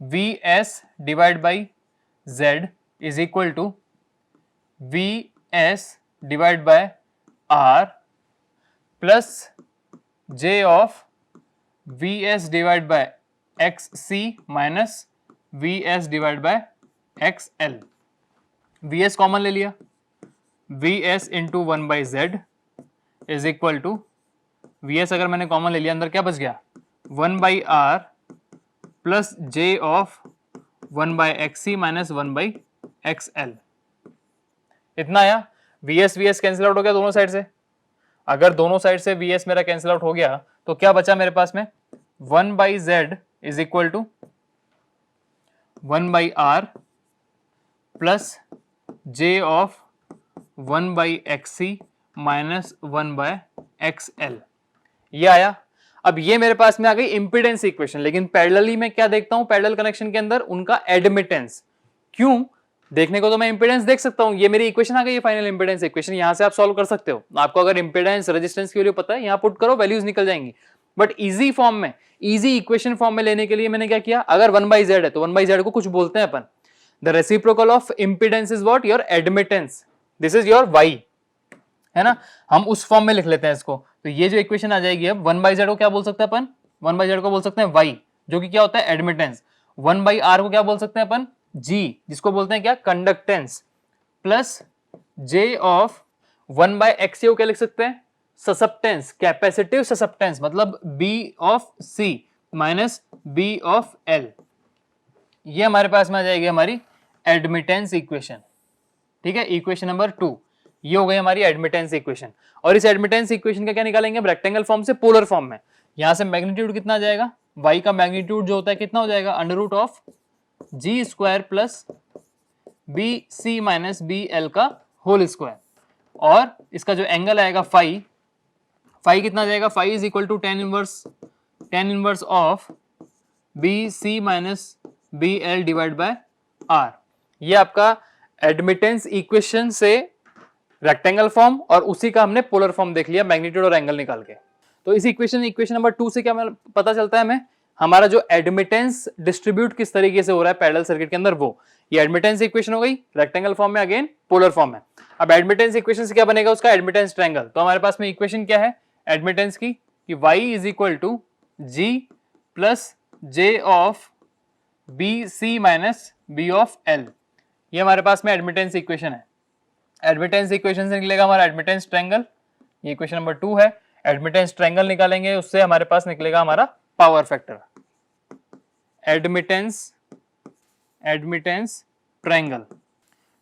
V S divide by Z is equal to V S divide by R plus J of V S divide by X C minus V S divide by X L. V S common ले लिया, V S into 1/z is equal to V S अगर मैंने कॉमन ले लिया, अंदर क्या बच गया 1/r plus J of 1/xc minus 1/xl। इतना आया। वी एस कैंसिल आउट हो गया दोनों साइड से। अगर दोनों साइड से वी एस मेरा कैंसिल आउट हो गया तो क्या बचा मेरे पास में 1/z is equal to 1/r plus J of 1/xc minus 1/xl। ये आया। अब ये मेरे पास में आ गई इंपीडेंस इक्वेशन, लेकिन पैरेलली में क्या देखता हूं पैरेलल कनेक्शन के अंदर उनका एडमिटेंस। क्यों देखने को तो मैं इंपीडेंस देख सकता हूं, ये मेरी इक्वेशन आ गई है फाइनल इंपीडेंस इक्वेशन, यहां से आप सॉल्व कर सकते हो। आपको अगर इंपीडेंस रेजिस्टेंस की वैल्यू पता है, यहां पुट करो वैल्यूज निकल जाएंगी। बट इजी फॉर्म में, इजी इक्वेशन फॉर्म में लेने के लिए मैंने क्या किया, अगर 1/z है तो 1/z को कुछ बोलते हैं अपन, the reciprocal of impedance is what your admittance, this is your y, है ना। हम उस फॉर्म में लिख लेते हैं इसको। तो ये जो इक्वेशन आ जाएगी अब 1/z को क्या बोल सकते हैं अपन, 1/z को बोल सकते हैं y, जो कि क्या होता है एडमिटेंस। 1/r को क्या बोल सकते हैं अपन, g, जिसको बोलते हैं क्या conductance, plus j of 1/x को क्या लिख सकते हैं ससेप्टेंस, कैपेसिटिव ससेप्टेंस, मतलब b of c minus b of l। ये हमारे पास में आ जाएगी हमारी एडमिटेंस इक्वेशन। ठीक है, इक्वेशन नंबर 2 ये हो गई हमारी एडमिटेंस इक्वेशन। और इस एडमिटेंस इक्वेशन का क्या निकालेंगे, रेक्टेंगल फॉर्म से पोलर फॉर्म में। यहां से मैग्नीट्यूड कितना आ जाएगा, y का मैग्नीट्यूड जो होता है कितना हो जाएगा under root of G square plus B C minus B L का होल स्क्वायर। और इसका जो एंगल आएगा फाई, फाई कितना आ जाएगा, phi is equal to tan inverse of B C minus B L divide by R. ये आपका एडमिटेंस इक्वेशन से रेक्टेंगल फॉर्म, और उसी का हमने पोलर फॉर्म देख लिया मैग्नीट्यूड और एंगल निकाल के। तो इस इक्वेशन नंबर 2 से क्या पता चलता है हमें, हमारा जो एडमिटेंस डिस्ट्रीब्यूट किस तरीके से हो रहा है पैरेलल सर्किट के अंदर, वो ये एडमिटेंस इक्वेशन हो गई रेक्टेंगल फॉर्म में, अगेन पोलर फॉर्म में। अब एडमिटेंस इक्वेशन से क्या बनेगा उसका एडमिटेंस ट्रायंगल। तो हमारे पास में इक्वेशन क्या है एडमिटेंस की, कि y is equal to G plus J of B C minus B of L. ये हमारे पास में एडमिटेंस इक्वेशन है। एडमिटेंस इक्वेशन से निकलेगा हमारा एडमिटेंस ट्रायंगल, ये इक्वेशन नंबर 2 है। एडमिटेंस ट्रायंगल निकालेंगे, उससे हमारे पास निकलेगा हमारा पावर फैक्टर। एडमिटेंस ट्रायंगल,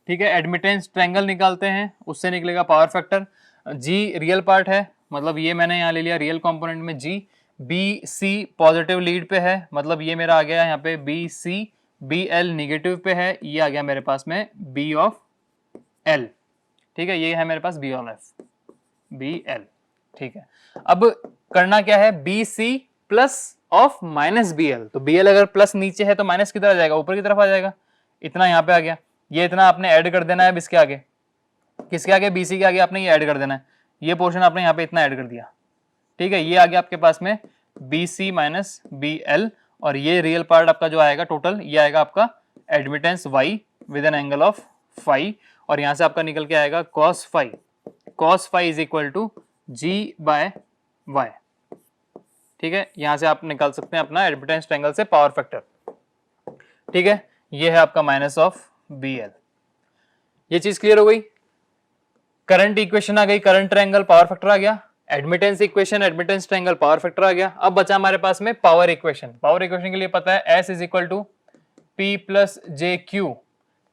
ठीक है, एडमिटेंस ट्रायंगल निकालते हैं, उससे निकलेगा पावर फैक्टर। जी रियल पार्ट है, मतलब ये मैंने यहाँ ले लिया रियल कंपोनेंट में G. B C positive lead पे है, मतलब ये मेरा आ गया यहाँ पे B C. B L negative पे है, ये आ गया मेरे पास में बी ऑफ एल। ठीक है, ये है मेरे पास B of F, B L. ठीक है, अब करना क्या है, B C plus of minus B L. तो बी एल अगर प्लस नीचे है तो माइनस किधर आ जाएगा, ऊपर की तरफ आ जाएगा। इतना यहाँ पे आ गया, ये इतना आपने ऐड कर देना है। अब इसके आगे, किसके आगे, बी सी के आगे आपने ये ऐड कर देना है। ये पोर्शन आपने यहाँ पे इतना ऐड कर दिया। ठीक है, ये आ गया आपके पास में B C minus B L, और ये रियल पार्ट आपका जो आएगा टोटल, ये आएगा आपका admittance Y with an angle of phi, और यहां से आपका निकल के आएगा cos phi. Cos phi is equal to G by Y. ठीक है, यहां से आप निकाल सकते हैं अपना एडमिटेंस ट्रायंगल से पावर फैक्टर। ठीक है, ये है आपका माइनस ऑफ बी एल। ये चीज क्लियर हो गई। करंट इक्वेशन आ गई, करंट ट्रायंगल पावर फैक्टर आ गया, admittance equation admittance triangle power factor आ गया। अब बचा हमारे पास में पावर इक्वेशन। पावर इक्वेशन के लिए पता है S is equal to P plus J Q.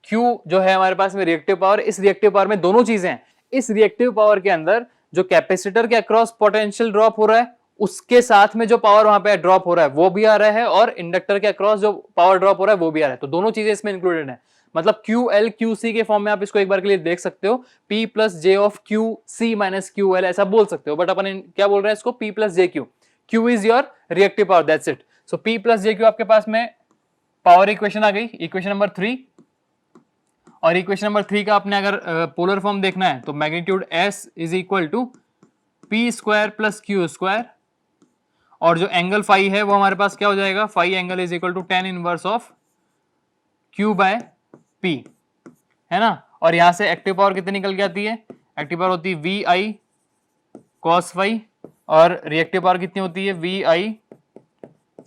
Q जो है हमारे पास में रिएक्टिव पावर, इस रिएक्टिव पावर में दोनों चीजें हैं। इस रिएक्टिव पावर के अंदर जो कैपेसिटर के अक्रॉस पोटेंशियल ड्रॉप हो रहा है, उसके साथ में जो पावर वहां पे ड्रॉप हो रहा है वो भी आ रहा है, और इंडक्टर के अक्रॉस जो पावर ड्रॉप हो रहा है वो भी आ रहा है। तो दोनों चीजें इसमें इंक्लूडेड है, मतलब क्यू एल क्यू सी के फॉर्म में आप इसको एक बार के लिए देख सकते हो, P plus J of Q C minus Q L ऐसा बोल सकते हो। बट अपन क्या बोल रहे हैं इसको, P plus J Q. Q is your reactive power, that's it. So P plus J Q आपके पास में पावर इक्वेशन आ गई, इक्वेशन नंबर 3। और इक्वेशन नंबर 3 का आपने अगर पोलर फॉर्म देखना है तो magnitude S is equal to P square plus Q square, और जो एंगल फाई है वो हमारे पास क्या हो जाएगा, phi angle is equal to tan inverse of Q by P, है ना। और यहां से एक्टिव पावर कितनी निकल के आती है, एक्टिव पावर होती है वी आई कॉस फाई, और रिएक्टिव पावर कितनी होती है वी आई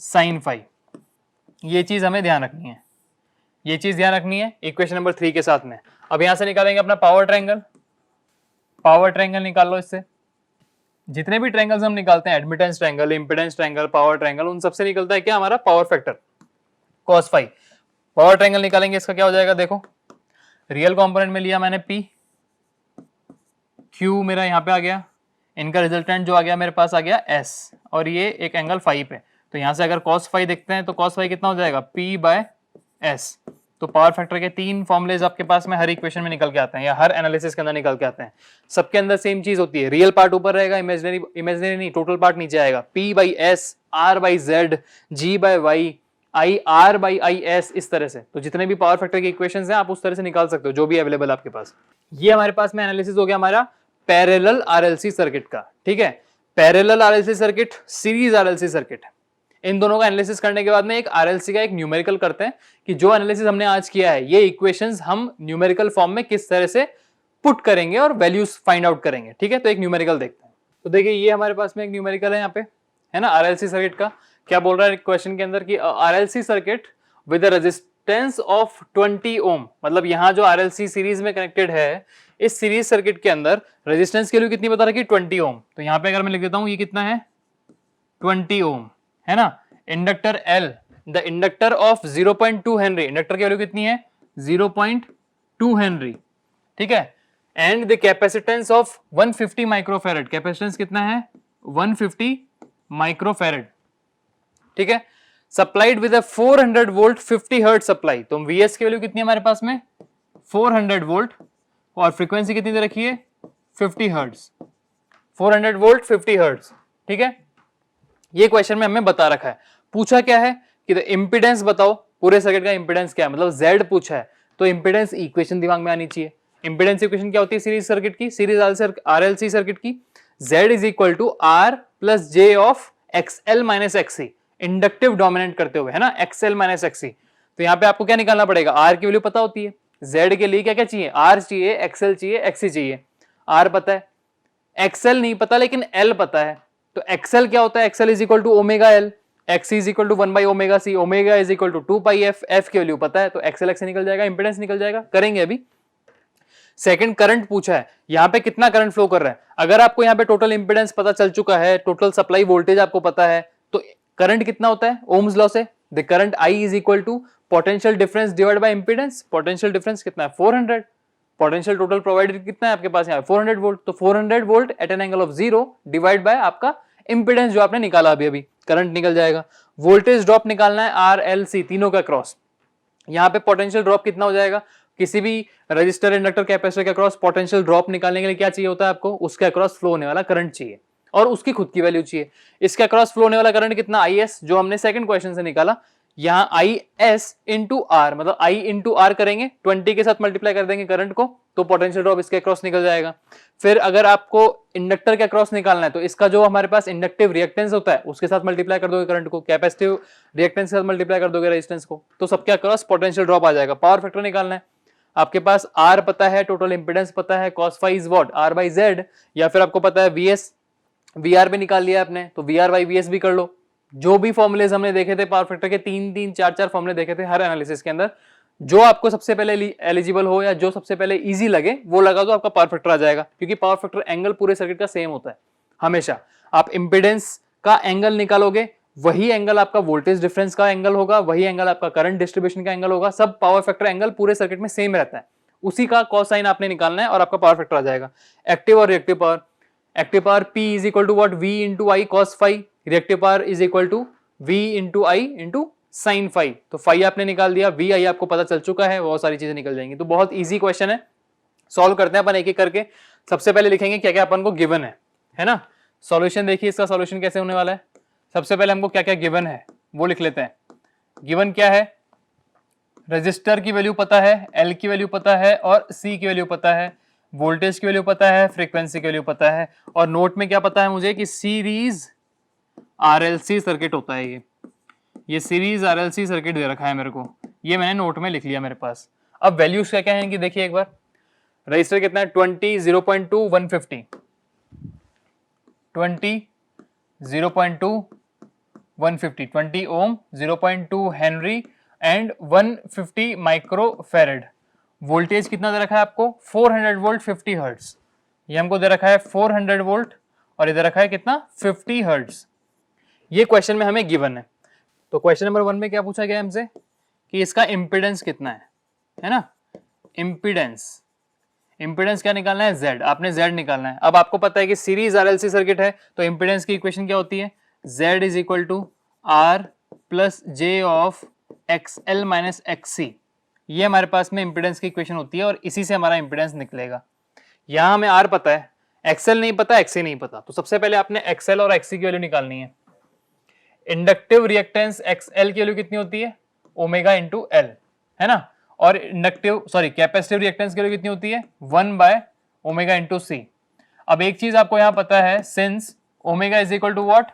साइन फाई। ये चीज हमें ध्यान रखनी है, ये चीज ध्यान रखनी है इक्वेशन नंबर 3 के साथ में। अब यहां से निकालेंगे अपना पावर ट्रायंगल, पावर ट्रायंगल निकाल लो। इससे जितने भी ट्रायंगल्स हम निकालते हैं, admittance triangle, impedance triangle, power triangle, उन सबसे निकलता है क्या, हमारा power factor cos phi. Power triangle निकालेंगे, इसका क्या हो जाएगा, देखो रियल कंपोनेंट में लिया मैंने P, Q मेरा यहाँ पे आ गया, इनका रिजल्टेंट जो आ गया मेरे पास आ गया S, और ये एक एंगल फाई पे, तो यहां से अगर cos फाई देखते हैं तो cos फाई कितना हो जाएगा P बाय S। तो पावर फैक्टर के 3 फॉर्मुलेज आपके पास में हर इक्वेशन में निकल के आते हैं या हर एनालिसिस के अंदर निकल के आते हैं। सबके अंदर सेम चीज होती है, रियल पार्ट ऊपर रहेगा, इमेजिनरी नहीं, टोटल पार्ट नीचे आएगा। P by S, R by Z, G by Y, I R by I S, इस तरह से। तो जितने भी पावर फैक्टर के इक्वेशंस हैं आप उस तरह से निकाल सकते हो, जो भी अवेलेबल आपके पास। ये हमारे पास में एनालिसिस हो गया हमारा पैरेलल RLC सर्किट का, ठीक है। Parallel RLC circuit, series RLC circuit, इन दोनों का एनालिसिस करने के बाद में एक RLC का एक न्यूमेरिकल करते हैं कि जो एनालिसिस हमने आज किया है ये इक्वेशंस हम न्यूमेरिकल फॉर्म में किस तरह से पुट करेंगे और वैल्यूज फाइंड आउट करेंगे, ठीक है। तो एक न्यूमेरिकल देखते हैं। तो देखिए ये हमारे पास में एक न्यूमेरिकल है यहाँ पे, है ना, RLC सर्किट का। क्या बोल रहा है क्वेश्चन के अंदर कि RLC circuit with resistance of 20 ओम, मतलब यहाँ जो RLC सीरीज में कनेक्टेड है, इस सीरीज सर्किट के अंदर रेजिस्टेंस की वैल्यू कितनी बता रखी, 20 ओम। तो यहाँ पे अगर मैं लिख देता हूँ ये कितना है 20 ओम, है ना। Inductor L, the inductor of 0.2 Henry, inductor की वैल्यू कितनी है 0.2 हेनरी, ठीक है। And the capacitance of 150 microfarad, capacitance कितना है 150 माइक्रोफैरड, ठीक है। Supplied with a 400 volt 50 hertz supply, तो Vs की वैल्यू कितनी है हमारे पास में 400 वोल्ट, और फ्रीक्वेंसी कितनी दे रखी है 50 हर्ट्ज, 400 वोल्ट 50 हर्ट्ज, ठीक है। ये क्वेश्चन में हमें बता रखा है। पूछा क्या है कि इंपीडेंस बताओ, पूरे सर्किट का इंपीडेंस क्या है, मतलब Z पूछा है, तो इंपीडेंस इक्वेशन दिमाग में आनी चाहिए। इंपीडेंस इक्वेशन क्या होती है सीरीज सर्किट की, सीरीज RLC सर्किट की, Z is equal to R plus J of XL minus XC, inductive dominant करते हुए, है ना, XL माइनस XC। तो यहाँ पे आपको क्या निकालना पड़ेगा, R की वैल्यू पता होती है, Z के लिए क्या क्या चाहिए, R चाहिए, XL चाहिए, XC चाहिए। R पता है, XL नहीं पता लेकिन L पता है, तो XL क्या होता है, XL is equal to omega L, XC is equal to 1 by omega C, ओमेगा is equal to 2 pi F, F की वैल्यू पता है, तो XL XC निकल जाएगा, इंपेडेंस निकल जाएगा। करेंगे अभी। सेकंड करंट पूछा है, यहाँ पे कितना करंट फ्लो कर रहा है। अगर आपको यहाँ पे टोटल इंपेडेंस पता चल चुका है, टोटल सप्लाई वोल्टेज आपको पता है, तो करंट कितना होता है ओम्स लॉ से, the current I is equal to potential difference divide by impedance. Potential difference कितना है 400, पोटेंशियल टोटल प्रोवाइडेड कितना है आपके पास यहाँ 400 वोल्ट, तो 400 volt at an angle of 0 divide by आपका इंपेडेंस जो आपने निकाला अभी करंट निकल जाएगा। वोल्टेज ड्रॉप निकालना है RLC तीनों का क्रॉस, यहाँ पे पोटेंशियल ड्रॉप कितना हो जाएगा, किसी भी रजिस्टर, इंडक्टर, कैपेसिटर के अक्रॉस पोटेंशियल ड्रॉप निकालने के लिए क्या चाहिए होता है आपको, उसके अक्रॉस फ्लो होने वाला करंट चाहिए और उसकी खुद की वैल्यू चाहिए। इसके अक्रॉस फ्लो होने वाला करंट कितना IS, जो हमने सेकंड क्वेश्चन से निकाला, यहाँ IS इंटू R, मतलब I इंटू R करेंगे, 20 के साथ मल्टीप्लाई कर देंगे करंट को, तो पोटेंशियल ड्रॉप इसके अक्रॉस निकल जाएगा। फिर अगर आपको इंडक्टर के अक्रॉस निकालना है तो इसका जो हमारे पास इंडक्टिव रिएक्टेंस होता है उसके साथ मल्टीप्लाई कर दोगे करंट को, कैपेसिटिव रिएक्टेंस के साथ मल्टीप्लाई कर दोगे रेजिस्टेंस को, तो सबके अक्रॉस पोटेंशियल ड्रॉप आ जाएगा। पावर फैक्टर निकालना है, आपके पास R पता है, टोटल इंपेडेंस पता है, cos phi is what R by Z, या फिर आपको पता है VS, VR भी निकाल लिया आपने, तो VR by VS भी कर लो। जो भी फॉर्मुलेज हमने देखे थे पावर फैक्टर के, 3 4 फॉर्मुले देखे थे हर एनालिसिस के अंदर, जो आपको सबसे पहले एलिजिबल हो या जो सबसे पहले इजी लगे वो लगा दो, आपका पावर फैक्टर आ जाएगा। क्योंकि पावर फैक्टर एंगल पूरे सर्किट का सेम होता है हमेशा। आप इंपेडेंस का एंगल निकालोगे, वही एंगल आपका वोल्टेज डिफरेंस का एंगल होगा, वही एंगल आपका करंट डिस्ट्रीब्यूशन का एंगल होगा। सब पावर फैक्टर एंगल पूरे सर्किट में सेम रहता है, उसी का कॉस साइन आपने निकालना है और आपका पावर फैक्टर आ जाएगा। एक्टिव और reactive power, active power P is equal to what V into I cos phi, reactive power is equal to V into I into sine phi. तो फाई आपने निकाल दिया, V आई आपको पता चल चुका है, बहुत सारी चीजें निकल जाएंगी। तो बहुत ईजी क्वेश्चन है, सॉल्व करते हैं अपन एक एक करके। सबसे पहले लिखेंगे क्या क्या अपन को गिवन है ना। सॉल्यूशन देखिए, इसका सॉल्यूशन कैसे होने वाला है। सबसे पहले हमको क्या क्या गिवन है वो लिख लेते हैं। गिवन क्या है, रजिस्टर की वैल्यू पता है, एल की वैल्यू पता है और सी की वैल्यू पता है, वोल्टेज की वैल्यू पता है, फ्रीक्वेंसी की वैल्यू पता है, और नोट में क्या पता है मुझे कि सीरीज आरएलसी सर्किट होता है ये सीरीज आरएलसी सर्किट दे रखा है मेरे को, ये मैंने नोट में लिख लिया मेरे पास। अब वैल्यूज क्या क्या है कि देखिए एक बार, रजिस्टर कितना है 20, 0.2, 150, 20, 0.2, 150, 20 ohm, 0.2 henry and 150 micro farad. Voltage कितना दे रखा है आपको 400 वोल्ट 50 हर्ट्ज, ये हमको दे रखा है 400 वोल्ट और इधर रखा है कितना 50 हर्ट्ज। ये क्वेश्चन में हमें गिवन है। तो क्वेश्चन नंबर 1 में क्या पूछा गया हमसे कि इसका इंपीडेंस कितना है ना, इंपीडेंस, इंपीडेंस क्या निकालना है Z, आपने Z निकालना है। अब आपको पता है कि सीरीज आरएलसी सर्किट है तो इंपीडेंस की इक्वेशन क्या होती है, Z is equal to R plus J of XL minus XC, ये हमारे पास में इंपीडेंस की इक्वेशन होती है और इसी से हमारा इंपीडेंस निकलेगा। यहां हमें R पता है, XL नहीं पता, XC नहीं पता, तो सबसे पहले आपने XL और XC की वैल्यू निकालनी है। इंडक्टिव रिएक्टेंस XL की वैल्यू कितनी होती है, ओमेगा इंटू L, है ना, और कैपेसिटिव रिएक्टेंस की वैल्यू कितनी होती है 1 बाय ओमेगा इंटू C। अब एक चीज आपको यहां पता है, since omega is equal to what,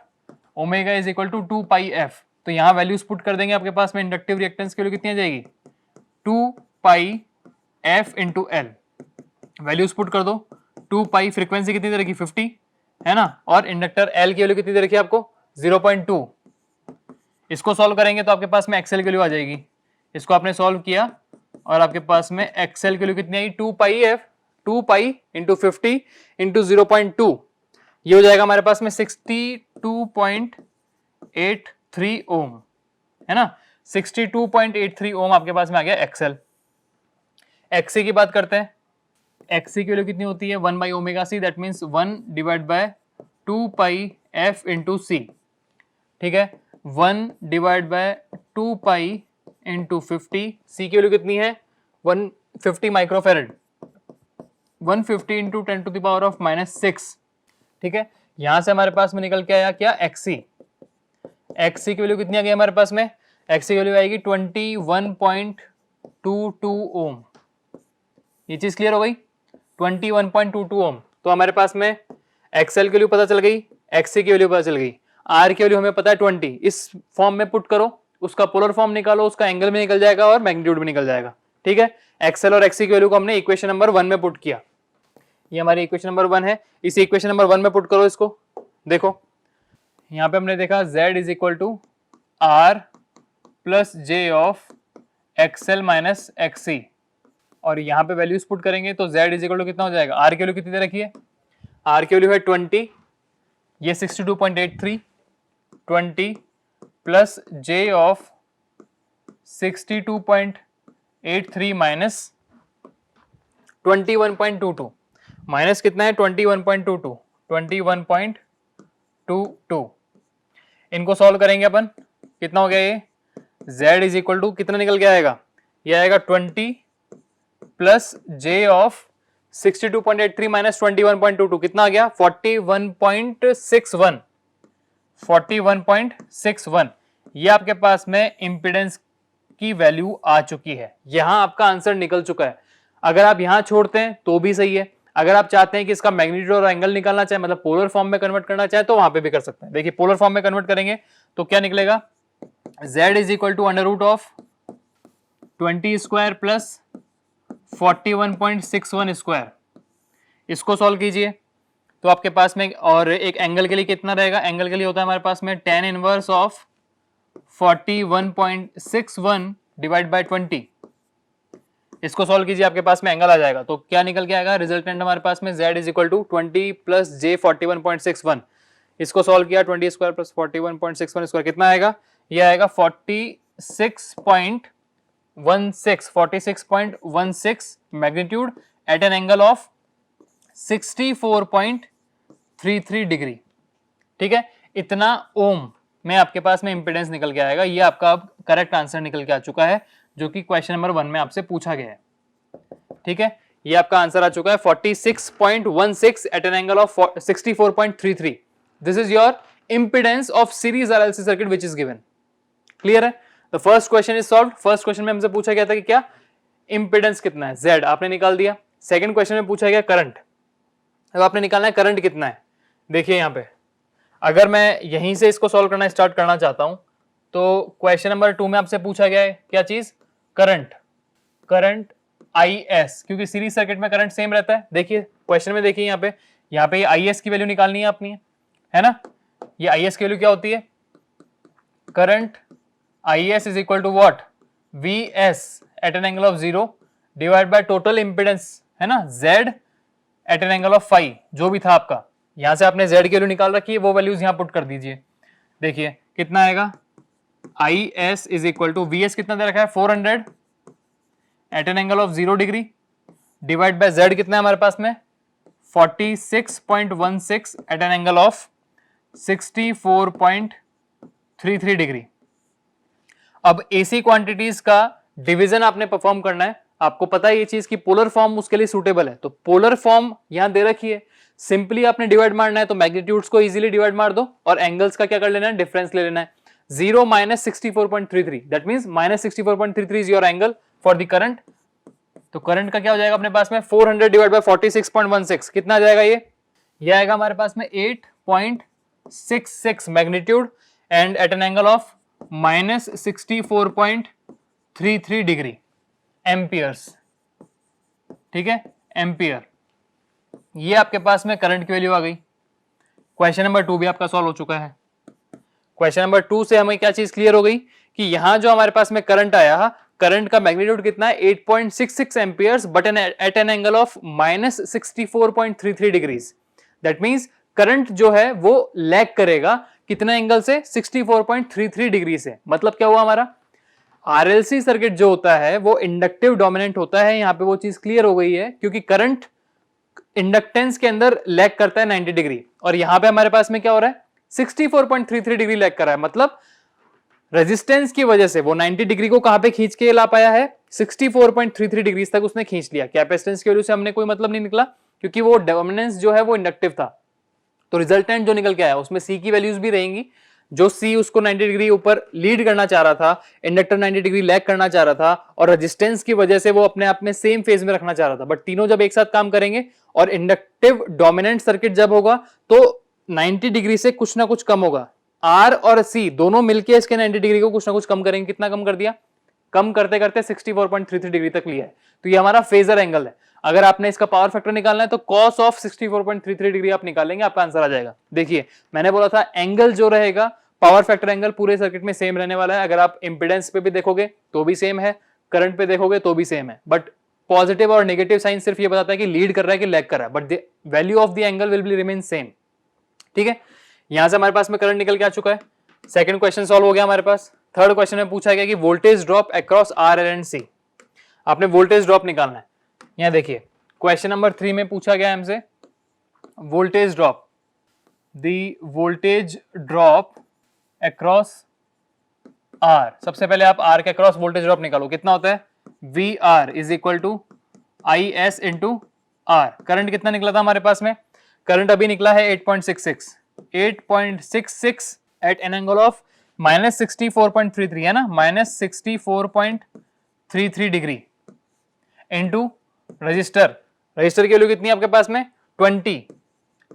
omega is equal to 2 pi f, तो यहां वैल्यूज पुट कर देंगे, आपके पास में इंडक्टिव रिएक्टेंस की वैल्यू कितनी आ जाएगी 2 pi f into L, values put कर दो, 2 पाई, फ्रीक्वेंसी कितनी दे रखी 50, है ना, और इंडक्टर L की वैल्यू कितनी दे रखी है आपको 0.2। इसको सॉल्व करेंगे तो आपके पास में एक्सेल की वैल्यू आ जाएगी, इसको आपने सॉल्व किया और आपके पास में एक्सेल की वैल्यू कितनी आई 2 pi f, 2 pi into 50 into 0.2, ये हो जाएगा हमारे पास में 62.83 ओम, है ना, 62.83 ओम आपके पास में आ गया एक्सेल। एक्सी की बात करते हैं, एक्सी की वैल्यू कितनी होती है 1 by omega C, that means 1 divide by 2 pi f into C, ठीक है, 1 divide by 2 pi into 50, C की वैल्यू कितनी है 150 microfarad, 150 into 10 to the power of -6, ठीक है। यहां से हमारे पास में निकल के आया क्या एक्सी, एक्सी की वैल्यू कितनी आ गई हमारे पास में, एक्सी की वैल्यू आएगी 21.22 ओम, ये चीज क्लियर हो गई 21.22 ओम। तो हमारे पास में एक्सएल की वैल्यू पता चल गई, एक्सी की वैल्यू पता चल गई, आर की वैल्यू हमें पता है 20, इस फॉर्म में पुट करो, उसका पोलर फॉर्म निकालो, उसका एंगल भी निकल जाएगा और मैग्नीट्यूड भी निकल जाएगा, ठीक है। एक्सएल और एक्सी की वैल्यू को हमने इक्वेशन नंबर 1 में पुट किया, ये हमारी इक्वेशन नंबर 1 है, इस इक्वेशन नंबर 1 में पुट करो इसको, देखो यहां पे हमने देखा Z is equal to R plus J of XL minus XC, और यहां पे वैल्यूज पुट करेंगे तो Z इज इक्वल टू कितना हो जाएगा, R की वैल्यू कितनी दे रखी है, R की वैल्यू है 20, ये 62.83, 20 plus J of 62.83 minus 21.22, minus कितना है 21.22, 21.22, इनको सॉल्व करेंगे अपन, कितना हो गया ये Z इज इक्वल टू कितना निकल के आएगा, ये आएगा 20 प्लस J ऑफ 62.83 माइनस 21.22, कितना आ गया 41.61, 41.61, ये आपके पास में इंपीडेंस की वैल्यू आ चुकी है, यहां आपका आंसर निकल चुका है। अगर आप यहां छोड़ते हैं तो भी सही है, अगर आप चाहते हैं कि इसका मैग्नीट्यूड और एंगल निकालना चाहे, मतलब पोलर फॉर्म में कन्वर्ट करना चाहे, तो वहां पे भी कर सकते हैं। देखिए पोलर फॉर्म में कन्वर्ट करेंगे तो क्या निकलेगा, Z is equal to under root of 20 square plus 41.61 square, इसको सॉल्व कीजिए तो आपके पास में, और एक एंगल के लिए कितना रहेगा, एंगल के लिए होता है हमारे पास में tan inverse of 41.61 divide by 20, इसको सॉल्व कीजिए आपके पास में एंगल आ जाएगा, तो क्या निकल के आएगा रिजल्टेंट हमारे पास में Z is equal to 20 plus J 41.61, इसको सॉल्व किया 20 स्क्वायर प्लस 41.61 स्क्वायर, कितना आएगा, ये आएगा 46.16 magnitude at an angle of 64.33 degree, ठीक है, इतना ओम में आपके पास में इंपीडेंस निकल के आएगा। ये आपका अब करेक्ट आंसर निकल के आ चुका है जो कि क्वेश्चन नंबर 1 में आपसे पूछा गया है, ठीक है, ये आपका आंसर आ चुका है 46.16 at an angle of 64.33, this is your impedance of series RLC circuit which is given, clear है। The first question is solve. First question में हमसे पूछा गया था कि क्या इंपेडेंस कितना है, Z आपने निकाल दिया। सेकंड क्वेश्चन में पूछा गया करंट, अब आपने निकालना है करंट कितना है। देखिए यहाँ पे अगर मैं यहीं से इसको सॉल्व करना स्टार्ट करना चाहता हूं तो क्वेश्चन नंबर 2 में आपसे पूछा गया है क्या चीज, करंट, करंट IS, क्योंकि सीरीज सर्किट में करंट सेम रहता है। देखिए क्वेश्चन में देखिए यहाँ पे ये IS की वैल्यू निकालनी है अपनी, है ना। ये IS की वैल्यू क्या होती है, current IS is equal to what, VS at an angle of 0 divide by total impedance, है ना, Z at an angle of phi, जो भी था आपका। यहां से आपने Z की वैल्यू निकाल रखी है, वो वैल्यूज यहां पुट कर दीजिए। देखिए कितना आएगा, IS is equal to VS कितना दे रखा है 400 at an angle of 0 degree divide by Z कितना है हमारे पास में 46.16 at an angle of 64.33 degree. अब AC क्वांटिटीज का डिवीजन आपने परफॉर्म करना है। आपको पता है ये चीज की पोलर फॉर्म उसके लिए सूटेबल है, तो पोलर फॉर्म यहां दे रखी है, सिंपली आपने डिवाइड मारना है, तो मैग्नीट्यूड्स को इजीली डिवाइड मार दो और एंगल्स का क्या कर लेना है, डिफरेंस ले लेना है। 0 minus 64.33 that means minus 64.33 is your angle for the current. तो करंट का क्या हो जाएगा अपने पास में 400 डिवाइड बाय 46.16 कितना आ जाएगा, ये आएगा हमारे पास में 8.66 magnitude and at an angle of minus 64.33 degree amperes, ठीक है, एम्पियर। ये आपके पास में करंट की वैल्यू आ गई। क्वेश्चन नंबर 2 भी आपका सॉल्व हो चुका है। क्वेश्चन नंबर 2 से हमें क्या चीज क्लियर हो गई कि यहां जो हमारे पास में करंट आया, करंट का मैग्नीट्यूड कितना है 8.66 amperes but at an angle of minus 64.33 degrees. That means current जो है वो लैग करेगा कितना एंगल से, 64.33 डिग्री से। मतलब क्या हुआ हमारा RLC सर्किट जो होता है वो इंडक्टिव डोमिनेंट होता है। यहां पे वो चीज क्लियर हो गई है क्योंकि करंट इंडक्टेंस के अंदर लैग करता है 90 डिग्री और यहां पे हमारे पास में क्या हो रहा है 64.33 डिग्री लैग कर रहा है। मतलब रेजिस्टेंस की वजह से वो 90 डिग्री को कहां पे खींच के ला पाया है, 64.33 डिग्री तक उसने खींच लिया। कैपेसिटेंस की वजह से हमने कोई मतलब नहीं निकला क्योंकि वो डोमिनेंस जो है वो इंडक्टिव था। तो रिजल्टेंट जो निकल के आया उसमें C की वैल्यूज भी रहेंगी। जो C उसको 90 डिग्री ऊपर लीड करना चाह रहा था, इंडक्टर 90 डिग्री लैग करना चाह रहा था और रेजिस्टेंस की वजह से वो अपने आप में सेम फेज में रखना चाह रहा था। बट तीनों जब एक साथ काम करेंगे और इंडक्टिव डोमिनेंट सर्किट जब होगा तो 90 डिग्री से कुछ ना कुछ कम होगा। R और C दोनों मिलकर इसके 90 डिग्री को कुछ ना कुछ कम करेंगे। कितना कम कर दिया, कम करते करते 64.33 डिग्री तक लिया है। तो ये हमारा फेजर एंगल है। अगर आपने इसका पावर फैक्टर निकालना है तो cos ऑफ 64.33 डिग्री आप निकालेंगे, आपका आंसर आ जाएगा। देखिए मैंने बोला था एंगल जो रहेगा पावर फैक्टर एंगल पूरे सर्किट में सेम रहने वाला है। अगर आप इंपेडेंस पे भी देखोगे तो भी सेम है, करंट पे देखोगे तो भी सेम है, बट पॉजिटिव और नेगेटिव साइन सिर्फ ये बताता है कि लीड कर रहा है कि लैग कर रहा है, but the value of the angle will be remain same. ठीक है, यहां से हमारे पास में करंट निकल के आ चुका है। सेकंड क्वेश्चन सॉल्व हो गया हमारे पास। थर्ड क्वेश्चन में पूछा गया कि voltage drop across R and C। आपने वोल्टेज ड्रॉप निकालना है। यहां देखिए क्वेश्चन नंबर 3 में पूछा गया हमसे voltage drop, the voltage drop across R। सबसे पहले आप R के अक्रॉस वोल्टेज ड्रॉप निकालो, कितना होता है VR is equal to IS into R। करंट कितना निकला था हमारे पास में, करंट अभी निकला है 8.66 at an angle of minus 64.33 है ना, minus 64.33 degree into resistor. Resistor की वैल्यू कितनी है आपके पास में 20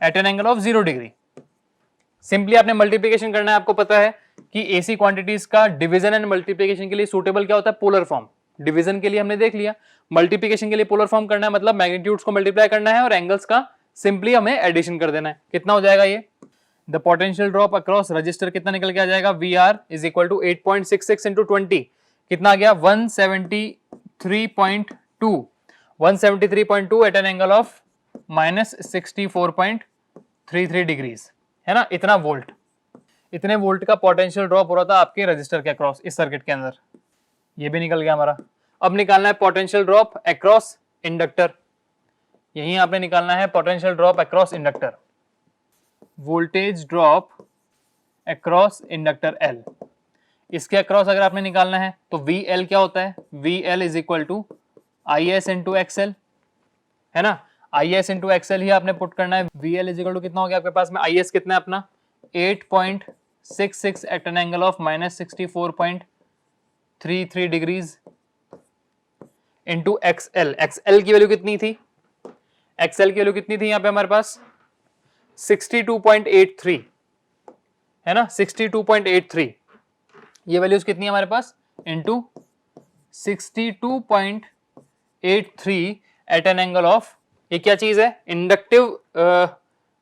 at an angle of 0 degree. Simply आपने मल्टीप्लिकेशन करना है। आपको पता है कि AC क्वांटिटीज का डिवीजन एंड मल्टीप्लिकेशन के लिए सूटेबल क्या होता है, पोलर फॉर्म। डिवीजन के लिए हमने देख लिया, मल्टीप्लिकेशन के लिए पोलर फॉर्म करना है, मतलब मैग्नीट्यूड्स को मल्टीप्लाई करना है और एंगल्स का सिंपली हमें एडिशन कर देना है। कितना हो जाएगा ये, the potential drop across resistor कितना निकल के आ जाएगा, VR is equal to 8.66 into 20 कितना आ गया 173.2 at an angle of minus 64.33 degrees, है ना। इतना वोल्ट, इतने वोल्ट का पोटेंशियल ड्रॉप हो रहा था आपके रजिस्टर के अक्रॉस इस सर्किट के अंदर। ये भी निकल गया हमारा। अब निकालना है पोटेंशियल ड्रॉप अक्रॉस इंडक्टर। यही आपने निकालना है potential drop across inductor, voltage drop across inductor L। इसके अक्रॉस अगर आपने निकालना है तो VL क्या होता है, VL is equal to IS into XL, है ना। IS इंटू XL ही आपने पुट करना है। VL इज इक्वल टू कितना हो गया आपके पास में, IS कितना है अपना 8.66 at an angle of minus 64.33 33 degrees into X L. X L की वैल्यू कितनी थी? एक्सएल की वैल्यू कितनी थी यहां पे हमारे पास? 62.83 है ना, 62.83। ये वैल्यूज कितनी है हमारे पास? Into 62.83 at an angle of, ये क्या चीज है? इंडक्टिव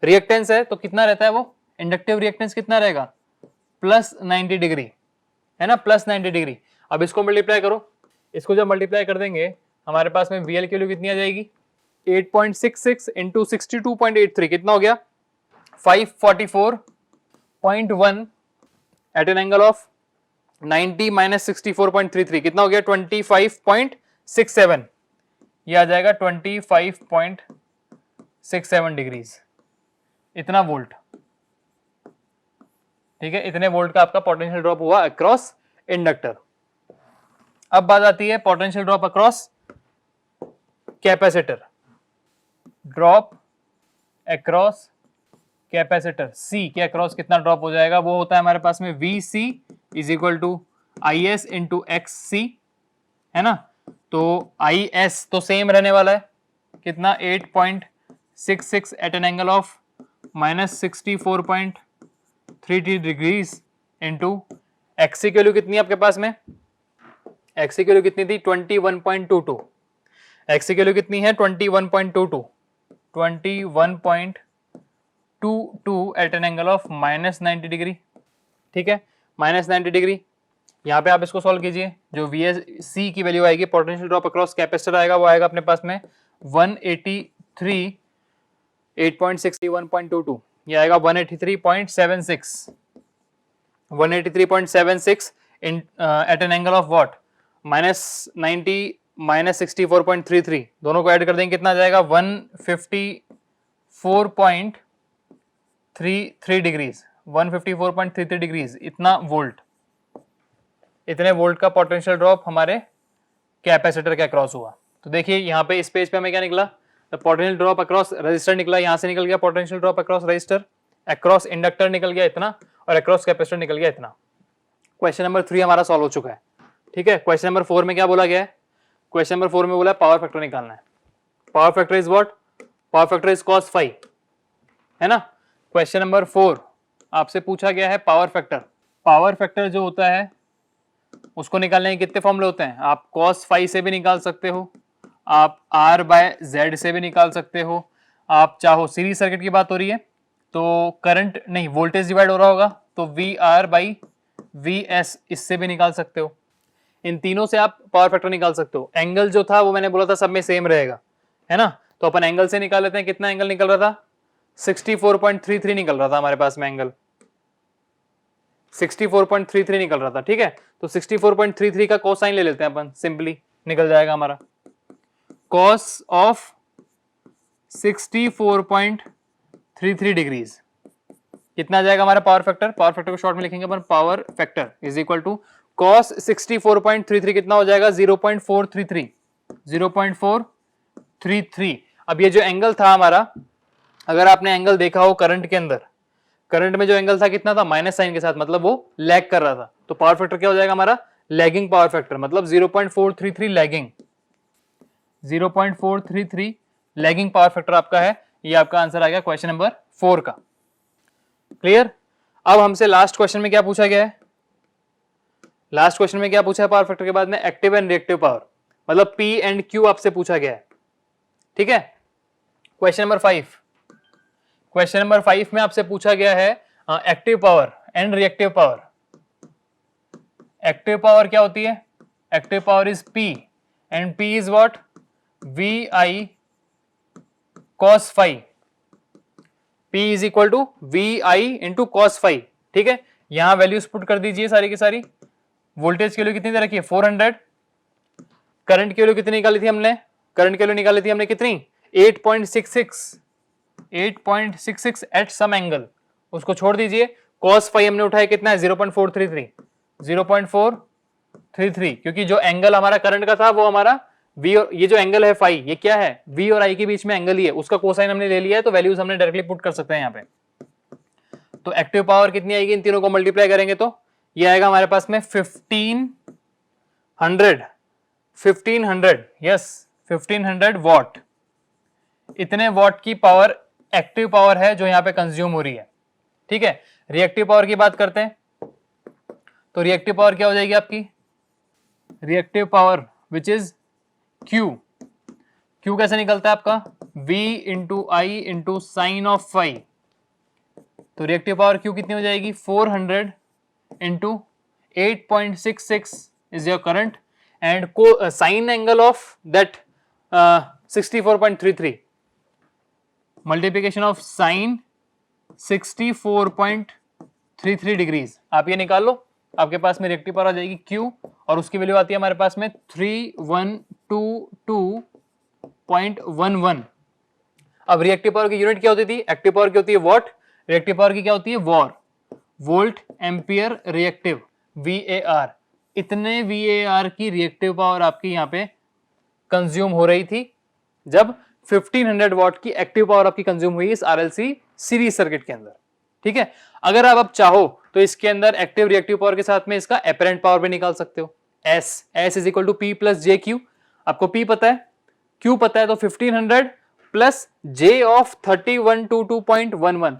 रिएक्टेंस है, तो कितना रहता है वो? इंडक्टिव रिएक्टेंस कितना रहेगा? प्लस 90 डिग्री, है ना, प्लस 90 डिग्री। अब इसको मल्टीप्लाई करो, इसको जब मल्टीप्लाई कर देंगे हमारे पास में VL की वैल्यू कितनी आ जाएगी? 8.66 इंटू 62.83 कितना हो गया? 544.1 at an angle of 90 minus 64.33 कितना हो गया? 25.67। ये आ जाएगा 25.67 डिग्रीज, इतना वोल्ट। ठीक है, इतने वोल्ट का आपका पोटेंशियल ड्रॉप हुआ अक्रॉस इंडक्टर। अब बात आती है potential drop across capacitor. Drop across capacitor C के अक्रॉस कितना ड्रॉप हो जाएगा? वो होता है हमारे पास में VC is equal to IS into XC, है ना। तो IS तो सेम रहने वाला है, कितना? 8.66 at an angle of minus 64.33 degrees into XC की वैल्यू कितनी है आपके पास में? XC की वैल्यू कितनी थी? 21.22। XC की वैल्यू कितनी है? 21.22 at an angle of minus 90 degree. ठीक है, माइनस 90 डिग्री। यहाँ पे आप इसको सॉल्व कीजिए, जो VC की वैल्यू आएगी पोटेंशियल ड्रॉप अक्रॉस कैपेसिटर आएगा, वो आएगा अपने पास में 183 8.61.22, ये आएगा 183.76 at an angle of what? Minus 90 minus 64.33, दोनों को ऐड कर देंगे कितना आ जाएगा? 154.33 डिग्रीज, 154.33 डिग्रीज, इतना वोल्ट। इतने वोल्ट का पोटेंशियल ड्रॉप हमारे कैपेसिटर के अक्रॉस हुआ। तो देखिए यहाँ पे इस पेज पे हमें क्या निकला? The potential drop across resistor निकला, यहाँ से निकल गया potential drop across resistor, across inductor निकल गया इतना, और अक्रॉस कैपेसिटर निकल गया इतना। क्वेश्चन नंबर 3 हमारा सॉल्व हो चुका है। ठीक है, क्वेश्चन नंबर 4 में क्या बोला गया है? क्वेश्चन नंबर 4 में बोला पावर फैक्टर निकालना है। Power factor is what? Power factor is cos phi, है ना। क्वेश्चन नंबर 4 आपसे पूछा गया है पावर फैक्टर। पावर फैक्टर जो होता है उसको निकालने के कितने फॉर्मूले होते हैं? आप cos phi से भी निकाल सकते हो, आप R/Z से भी निकाल सकते हो, आप चाहो सीरीज सर्किट की बात हो रही है तो करंट नहीं वोल्टेज डिवाइड हो रहा होगा तो VR/VS इससे भी निकाल सकते हो। इन तीनों से आप पावर फैक्टर निकाल सकते हो। एंगल जो था वो मैंने बोला था सब में सेम रहेगा, है ना। तो अपन एंगल से निकाल लेते हैं। कितना एंगल निकल रहा था? 64.33 निकल रहा था हमारे पास में एंगल, 64.33 निकल रहा था। ठीक है, तो 64.33 का कोसाइन ले लेते हैं अपन, सिंपली निकल जाएगा हमारा कॉस ऑफ 64.33 डिग्रीज। कितना आ जाएगा हमारा पावर फैक्टर? पावर फैक्टर को शॉर्ट में लिखेंगे अपन, power factor is equal to cos 64.33 कितना हो जाएगा? 0.433, 0.433। अब ये जो एंगल था हमारा, अगर आपने एंगल देखा हो करंट के अंदर, करंट में जो एंगल था कितना था? माइनस साइन के साथ, मतलब वो लैग कर रहा था। तो पावर फैक्टर क्या हो जाएगा हमारा? लैगिंग पावर फैक्टर, मतलब 0.433 लैगिंग, 0.433 लैगिंग पावर फैक्टर आपका है। ये आपका आंसर आ गया क्वेश्चन नंबर 4 का। क्लियर? अब हमसे लास्ट क्वेश्चन में क्या पूछा गया है? लास्ट क्वेश्चन में क्या पूछा है पावर फैक्टर के बाद में? एक्टिव एंड रिएक्टिव पावर, मतलब P एंड Q आपसे पूछा गया है। ठीक है, क्वेश्चन नंबर 5, क्वेश्चन नंबर 5 में आपसे पूछा गया है active power and reactive power. Active power क्या होती है? Active power is P and P is what? VI cos phi, P is equal to VI into cos phi। ठीक है, यहां वैल्यूज पुट कर दीजिए सारी की सारी। वोल्टेज की वैल्यू कितनी दे रखी है? 400। करंट की वैल्यू कितनी निकाली थी हमने? करंट की वैल्यू निकाली थी हमने कितनी? 8.66 एट सम एंगल, उसको छोड़ दीजिए। cos phi हमने उठाया कितना है? 0.433, 0.433, क्योंकि जो एंगल हमारा करंट का था वो हमारा V, और ये जो एंगल है phi, ये क्या है? V और I के बीच में एंगल ही है, उसका कोसाइन हमने ले लिया है, तो वैल्यूज हमने डायरेक्टली पुट कर सकते हैं यहाँ पे। तो एक्टिव पावर कितनी आएगी? इन तीनों को मल्टीप्लाई करेंगे तो ये आएगा हमारे पास में 15 100, 1500, यस 1500 वॉट, इतने वॉट की पावर एक्टिव पावर है जो यहां पे कंज्यूम हो रही है। ठीक है, रिएक्टिव पावर की बात करते हैं, तो रिएक्टिव पावर क्या हो जाएगी आपकी, reactive power which is Q, Q कैसे निकलता है आपका, V into I into sine of phi, तो रिएक्टिव पावर Q कितनी हो जाएगी, 400 इंटू 8.66 is your current, and sine angle of that 64.33, multiplication of sine 64.33 degrees, आप ये निकाल लो, आपके पास में रिएक्टिव पावर आ जाएगी Q, और उसकी वैल्यू आती है हमारे पास में 3122.11। अब रिएक्टिव पावर की यूनिट क्या होती थी, एक्टिव पावर की होती है वॉट, रिएक्टिव पावर की क्या होती है war, volt ampere reactive, VAR, इतने VAR की रिएक्टिव पावर आपकी यहां पे कंज्यूम हो रही थी जब 1500 वॉट की एक्टिव पावर आपकी कंज्यूम हुई इस RLC सीरीज सर्किट के अंदर। ठीक है, अगर आप अब चाहो तो इसके अंदर एक्टिव रिएक्टिव पावर के साथ में इसका एपरेंट पावर भी निकाल सकते हो, S is equal to P plus JQ, आपको P पता है, Q पता है, तो 1500 प्लस J ऑफ 3122.11,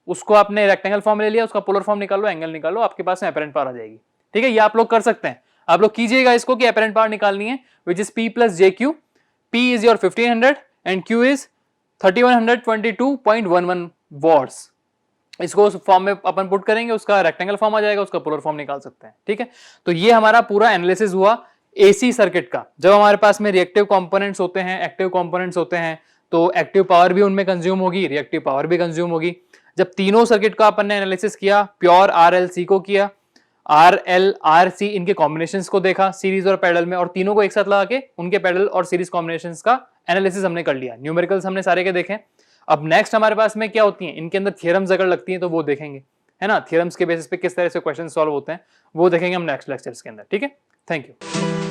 उसको आपने रेक्टेंगल फॉर्म ले लिया, उसका पोलर फॉर्म निकालो, एंगल निकालो, आपके पास में एपरेंट पावर आ जाएगी। ठीक है, ये आप लोग कर सकते हैं, आप लोग कीजिएगा इसको कि एपरेंट पावर निकालनी है, which is P plus JQ, P is your 1500 and Q is 3122.11 watts, इसको उस फॉर्म में अपन पुट करेंगे, उसका रेक्टेंगल फॉर्म आ जाएगा, उसका पोलर फॉर्म निकाल सकते हैं। ठीक है, तो ये हमारा पूरा एनालिसिस हुआ AC सर्किट का। जब हमारे पास में रिएक्टिव कंपोनेंट्स होते हैं, एक्टिव कंपोनेंट्स होते हैं, तो एक्टिव पावर भी उनमें कंज्यूम होगी, रिएक्टिव पावर भी कंज्यूम होगी। जब तीनों सर्किट का अपन ने एनालिसिस किया, प्योर RLC को किया, RL RC इनके कॉम्बिनेशंस को देखा सीरीज और पैरेलल में, और तीनों को एक साथ लगा के उनके पैरेलल और सीरीज कॉम्बिनेशंस का एनालिसिस हमने कर लिया, न्यूमेरिकल्स हमने सारे के देखे। अब नेक्स्ट हमारे पास में क्या होती हैं, इनके अंदर थ्योरम्स अगर लगती हैं तो वो देखेंगे, है ना, थ्योरम्स के बेसिस पे किस तरह से क्वेश्चन सॉल्व होते हैं वो देखेंगे हम नेक्स्ट लेक्चर्स के अंदर। ठीक है, थैंक यू।